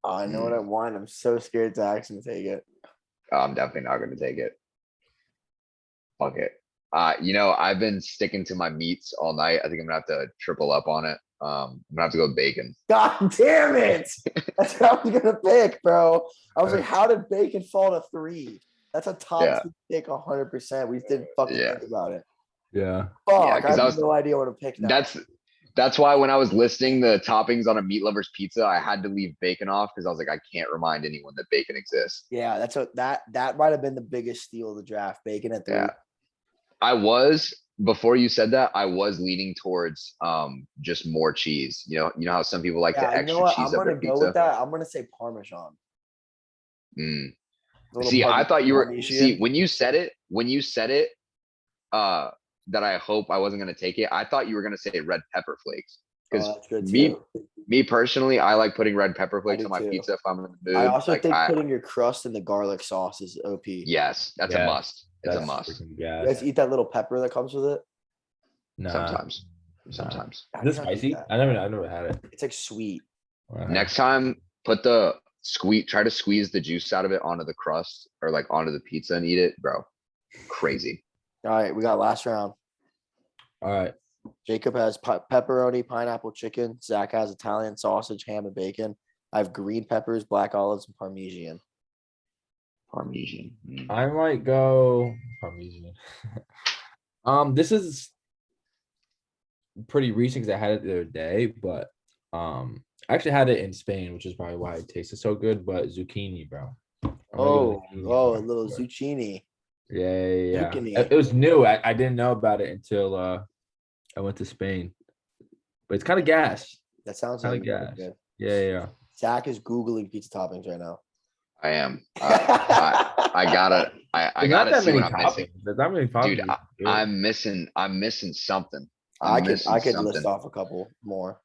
S2: I know what I want. I'm so scared to actually take it.
S1: I'm definitely not going to take it. Fuck it. You know, I've been sticking to my meats all night. I think I'm gonna have to triple up on it. I'm gonna have to go with bacon.
S2: God damn it! That's what I was gonna pick, bro. I was like, how did bacon fall to 3? That's a top
S1: Yeah.
S2: 2 pick 100%. We didn't fucking
S1: Yeah.
S2: think about it.
S3: Yeah.
S2: Fuck,
S1: 'cause
S2: I
S1: I
S2: have
S1: was-
S2: no idea what to pick now.
S1: That's why when I was listing the toppings on a meat lover's pizza, I had to leave bacon off because I was like, I can't remind anyone that bacon exists.
S2: Yeah, that might have been the biggest steal of the draft. Bacon at 3.
S1: Yeah. I was before you said that, I was leaning towards just more cheese. You know how some people like
S2: Yeah,
S1: to
S2: you know
S1: extra
S2: what?
S1: cheese
S2: I'm
S1: up their
S2: gonna go
S1: pizza.
S2: with that. I'm gonna say Parmesan.
S1: Mm.
S2: A little
S1: See, I thought you were
S2: Parmesan.
S1: when you said it, that I hope I wasn't gonna take it. I thought you were gonna say red pepper flakes.
S2: Oh,
S1: Because
S2: that's good
S1: me
S2: too.
S1: me personally, I like putting red pepper flakes
S2: do
S1: on my
S2: too.
S1: pizza if I'm in the mood.
S2: I also
S1: Like,
S2: think putting your crust in the garlic sauce is OP.
S1: yes, that's a
S3: Yeah,
S1: must. It's a
S3: That's
S1: must.
S3: freaking
S2: You
S3: gas.
S2: guys eat that little pepper that comes with it?
S3: Nah.
S1: Sometimes.
S3: Nah.
S1: Sometimes.
S2: How
S3: Is
S2: do
S3: it
S2: you not eat
S3: spicy?
S2: that?
S3: I never had it.
S2: It's like sweet.
S3: Wow.
S1: Next time, try to squeeze the juice out of it onto the crust or like onto the pizza and eat it, bro. Crazy.
S2: All right, we got last round.
S3: All right.
S2: Jacob has pepperoni, pineapple, chicken. Zach has Italian sausage, ham, and bacon. I have green peppers, black olives, and Parmesan.
S1: Parmesan.
S3: I might go Parmesan. This is pretty recent because I had it the other day, but I actually had it in Spain, which is probably why it tasted so good. But zucchini, bro. I'm gonna go zucchini
S2: A
S3: for
S2: little
S3: sure.
S2: zucchini.
S3: Yeah.
S2: Zucchini.
S3: It was new. I didn't know about it until I went to Spain. But it's kind of gas.
S2: That sounds
S3: Kinda
S2: like
S3: gas.
S2: good.
S3: Yeah.
S2: Zach is Googling pizza toppings right now.
S1: I am. I gotta
S3: There's not that
S1: see
S3: many
S1: what I'm missing.
S3: toppings. There's not many
S1: Dude,
S3: toppings.
S1: I'm missing something.
S2: I
S1: I'm
S2: could
S1: missing
S2: list
S1: something.
S2: off a couple more.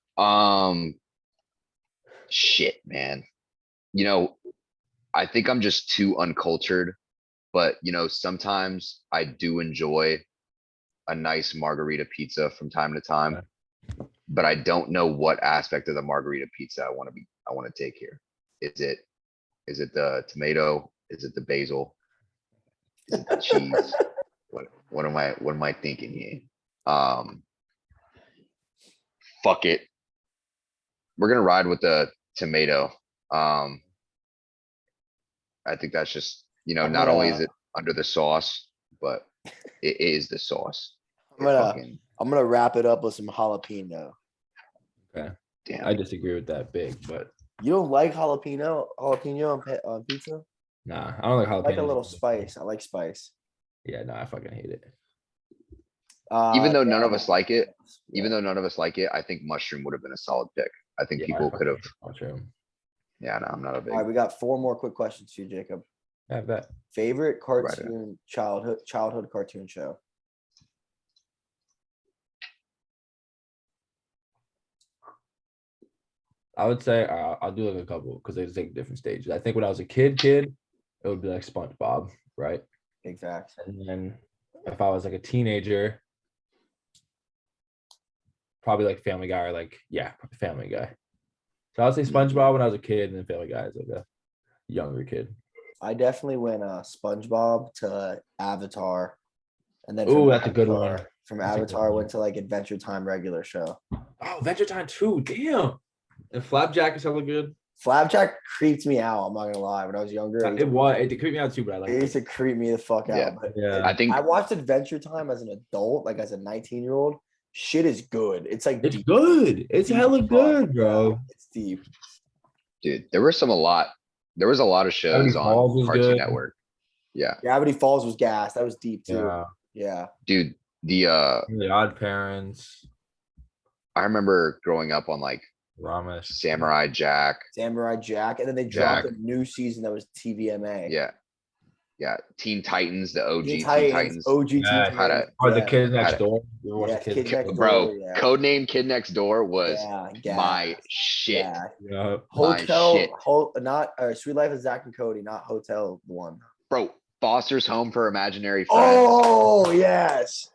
S1: Shit, man. You know, I think I'm just too uncultured, but you know, sometimes I do enjoy a nice margarita pizza from time to time, but I don't know what aspect of the margarita pizza I want to take here. Is it the tomato? Is it the basil? Is it the cheese? What am I thinking here? Fuck it. We're gonna ride with the tomato. I think that's just, you know,
S2: I'm
S1: not only is
S2: gonna-
S1: it under the sauce, but it is the sauce.
S2: I'm
S1: It
S2: gonna
S1: fucking-
S2: I'm gonna wrap it up with some jalapeno.
S3: Okay.
S1: damn.
S3: I disagree with that big, but
S2: You don't like jalapeno on pizza?
S3: nah, I don't like
S2: I
S3: jalapeno.
S2: like a little spice. I like spice.
S3: Yeah, no, I fucking hate it.
S1: Even though none of
S2: yeah.
S1: us like it,
S2: Yeah.
S1: even though none of us like it, I think mushroom would have been a solid pick. I think
S3: Yeah,
S1: people
S3: I
S1: could have.
S3: fucking hate mushroom.
S1: Yeah, no, I'm not a
S2: All right,
S1: big.
S2: we got 4 more quick questions for you, Jacob.
S3: Have that.
S2: Favorite
S1: Right.
S2: cartoon childhood cartoon show?
S3: I would say I'll do like a couple because they take different stages. I think when I was a kid, it would be like SpongeBob, right?
S2: Big facts.
S3: And then if I was like a teenager, probably like Family Guy or like Family Guy. So I'll say SpongeBob when I was a kid, and then Family Guy as like a younger kid.
S2: I definitely went SpongeBob to Avatar, and then
S3: Ooh, that's a good one.
S2: From
S3: That's a good
S2: Avatar,
S3: one.
S2: went to like Adventure Time regular show.
S3: Oh, Venture Time 2, damn. And Flapjack is hella good.
S2: Flapjack creeped me out. I'm not gonna lie. When I was younger,
S3: It creeped me out too, but I
S2: it
S3: like
S2: used
S3: it.
S2: to creep me the fuck out.
S1: Yeah.
S2: But
S3: Yeah,
S1: I think
S2: I watched Adventure Time as an adult, like as a 19-year-old. Shit is good. It's like
S3: it's
S2: deep,
S3: good. It's
S2: deep
S3: hella
S2: fuck,
S3: good,
S2: yeah,
S3: bro.
S2: it's deep.
S1: dude, there was a lot of shows on
S3: Falls was
S1: Cartoon
S3: good.
S1: Network. Yeah,
S2: Gravity Falls was gas. That was deep too.
S3: Yeah,
S2: Yeah.
S1: dude.
S3: The Odd Parents,
S1: I remember growing up on like
S3: Ramesh.
S1: Samurai Jack.
S2: Samurai Jack, and then they dropped
S1: Jack.
S2: a new season that was TVMA.
S1: Yeah. Teen Titans, the OG
S2: Teen
S1: Teen
S2: Titans,
S1: Titans.
S2: OG Teen
S3: Yeah.
S1: Had
S2: Titans.
S1: a-
S3: Or the
S2: Yeah.
S3: Kid Next
S1: Had-
S3: Door. You ever watch
S2: Yeah,
S3: the Kid
S2: Kid
S3: Next
S2: Next
S3: Door?
S1: Bro,
S2: Door, yeah.
S1: codename Kid Next Door was
S2: Yeah,
S1: my
S2: gas.
S1: shit.
S2: Yeah.
S3: Yeah.
S1: My shit.
S2: Not Sweet Life of Zach and Cody, not Hotel one.
S1: Bro, Foster's Home for Imaginary Friends.
S2: Oh yes,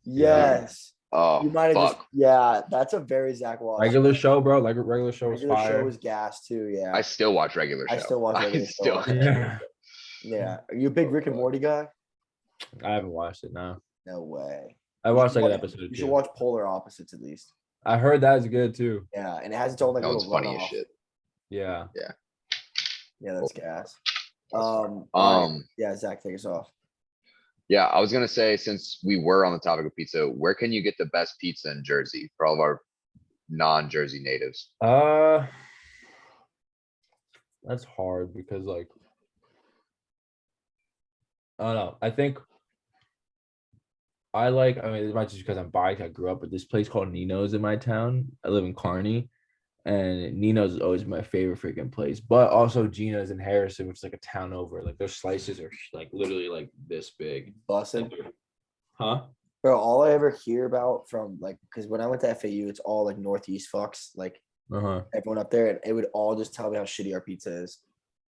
S2: yes.
S1: Oh,
S2: You might have
S1: fuck.
S2: just that's a very Zach Watts.
S3: Regular show, bro. Like a regular show was
S2: Regular show
S3: fire.
S2: was gas too. Yeah,
S1: I still watch regular show.
S2: I still watch regular show.
S1: still.
S3: Yeah.
S2: Yeah. Are you a big Rick and Morty guy?
S3: I haven't watched it now.
S2: No way.
S3: I
S2: You
S3: watched
S2: should
S3: like an
S2: watch-
S3: episode.
S2: You should
S3: Too.
S2: watch Polar Opposites at least.
S3: I heard that is good too.
S2: Yeah, and it has its own like
S1: That one's
S2: little
S1: funny as
S2: runoff.
S1: shit.
S3: Yeah.
S2: Yeah, that's gas.
S1: Um,
S2: Yeah, Zach, take us off.
S1: Yeah, I was gonna say, since we were on the topic of pizza, where can you get the best pizza in Jersey for all of our non-Jersey natives?
S3: That's hard because like I don't know. I think I mean, it might just because I'm biased. I grew up at this place called Nino's in my town. I live in Kearney, and Nino's is always my favorite freaking place. But also Gina's in Harrison, which is like a town over. Like their slices are like literally like this big.
S2: Bussin'.
S3: Huh?
S2: Bro, all I ever hear about from like, because when I went to FAU, it's all like Northeast fucks, like
S3: Uh-huh.
S2: everyone up there, and it would all just tell me how shitty our pizza is.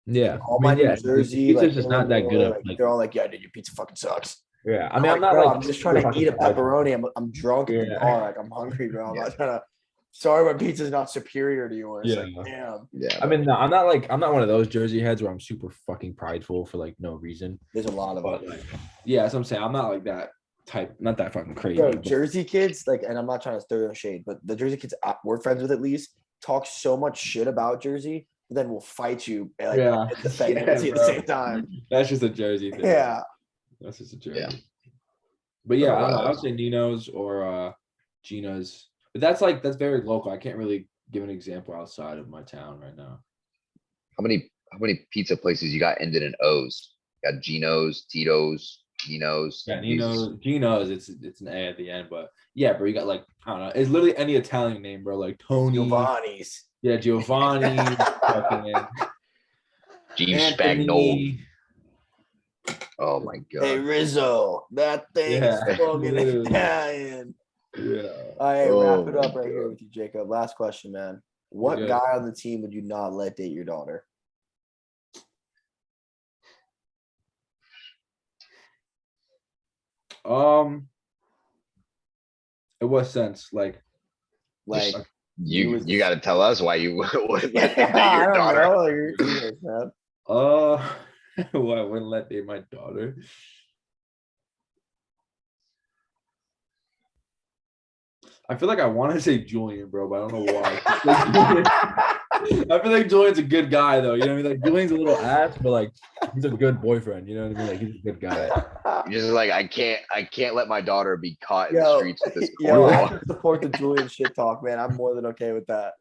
S3: Yeah.
S2: All my New
S3: yeah,
S2: Jersey,
S3: pizza's
S2: like,
S3: just not that good.
S2: Like, they're all like, yeah, dude, your pizza fucking sucks.
S3: Yeah. I mean, I'm
S2: like,
S3: not
S2: bro,
S3: like
S2: I'm just trying to eat a pepperoni. I'm drunk at the
S3: Yeah.
S2: bar. Like, I'm hungry, bro. I'm
S1: Yeah.
S2: not trying to. Sorry, my pizza's not superior to yours.
S3: Yeah.
S2: Like, damn.
S1: Yeah,
S3: I mean, no, I'm not one of those Jersey heads where I'm super fucking prideful for like no reason.
S2: There's a lot of
S3: But
S2: them.
S3: like, yeah, that's what I'm saying. I'm not like that type, not that fucking crazy.
S2: Bro,
S3: but-
S2: Jersey kids, like, and I'm not trying to throw no shade, but the Jersey kids we're friends with at least talk so much shit about Jersey, but then will fight you. Like,
S3: Yeah.
S2: and defend
S3: Yeah,
S2: Jersey at the
S3: bro.
S2: same time.
S3: That's just a Jersey thing.
S2: Yeah.
S3: That's just a Jersey.
S1: Yeah.
S3: But yeah, I don't know. I
S1: Otherwise-
S3: would say Nino's or Gina's. But that's very local. I can't really give an example outside of my town right now.
S1: how many pizza places you got ended in O's? You got Gino's, Tito's, Nino's.
S3: Yeah,
S1: Jesus.
S3: Gino's, it's an A at the end, but yeah, bro, you got like, I don't know, it's literally any Italian name, bro, like Tony.
S2: Giovanni's.
S3: Yeah, Giovanni, fucking
S1: Jeeves
S3: Anthony.
S1: Spagnoli. Oh my
S2: Hey,
S1: god.
S2: Rizzo, that thing
S3: Yeah,
S2: is fucking
S3: literally.
S2: Italian.
S3: Yeah.
S2: All right,
S1: Oh
S2: wrap it
S1: my
S2: up right here
S1: God.
S2: with you, Jacob. Last question, man. What
S3: good.
S2: guy on the team would you not let date your daughter?
S3: In what sense? Like,
S2: Like,
S1: You
S2: was-
S1: you got to tell us why you would let them date
S2: I
S1: your
S2: don't
S1: daughter.
S2: know. You're genius, man.
S3: well, I wouldn't let date my daughter. I feel like I want to say Julian, bro, but I don't know why. I feel like Julian's a good guy, though. You know what I mean? Like Julian's a little ass, but like he's a good boyfriend. You know what I mean? Like he's a good guy.
S1: You're just like I can't let my daughter be caught in the
S2: Yo,
S1: streets with this
S2: yo, I
S1: cornball.
S2: can support the Julian shit talk, man. I'm more than okay with that.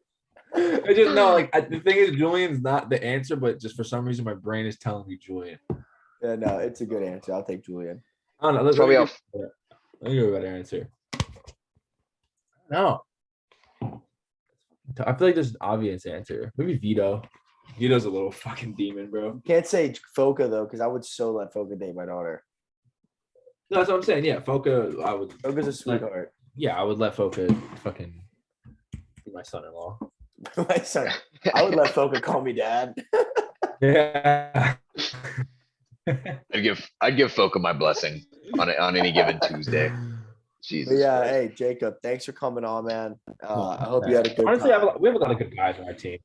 S3: I just know, like the thing is, Julian's not the answer, but just for some reason, my brain is telling me Julian.
S2: Yeah, no, it's a good answer. I'll take Julian.
S3: I don't know. Let's
S1: Probably
S3: let
S1: off.
S3: me give a better answer. No. I feel like there's an obvious answer. Maybe Vito. Vito's a little fucking demon, bro.
S2: Can't say Foca though, because I would so let Foca date my daughter.
S3: No, that's what I'm saying. Yeah, Foca, I would.
S2: Foca's a sweetheart.
S3: Yeah, I would let Foca fucking be my son-in-law.
S2: My son, I would let Foca call me dad.
S3: Yeah.
S1: I'd give Foca my blessing on any given Tuesday. Jesus.
S2: But yeah,
S1: Christ.
S2: hey Jacob, thanks for coming on, man. I hope you had a good
S3: Honestly,
S2: time.
S3: we have a lot of good guys on our team.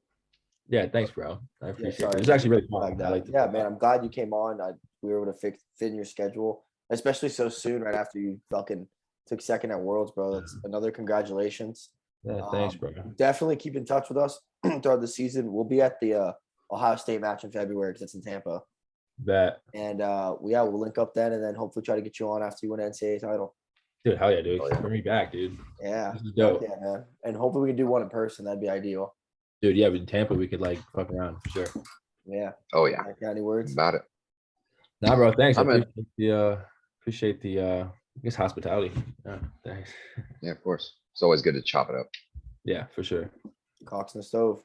S3: Yeah, thanks, bro. I
S2: Yeah,
S3: appreciate it.
S2: sorry.
S3: It's actually really fun.
S2: Like
S3: I
S2: that.
S3: like
S2: Yeah, man. I'm glad you came on. We were able to fit in your schedule, especially so soon, right after you fucking took second at Worlds, bro. That's another congratulations.
S3: Yeah, thanks, bro.
S2: Definitely keep in touch with us throughout the season. We'll be at the Ohio State match in February because it's in Tampa.
S3: Bet.
S2: And we'll link up then and then hopefully try to get you on after you win an NCAA title.
S3: Dude, hell yeah, dude.
S1: Oh, yeah.
S3: Bring me back, dude.
S2: Yeah.
S3: This is
S2: Fuck
S3: dope.
S2: yeah, man. And hopefully we can do one in person. That'd be ideal.
S3: Dude, yeah, but in Tampa, we could like fuck around for sure.
S2: Yeah.
S1: Oh yeah,
S2: Got any words?
S1: about it.
S3: Nah, bro, thanks. I
S1: I'm in.
S3: appreciate the I guess hospitality. Yeah, thanks.
S1: Yeah, of course. It's always good to chop it up.
S3: Yeah, for sure.
S2: Cox in the stove.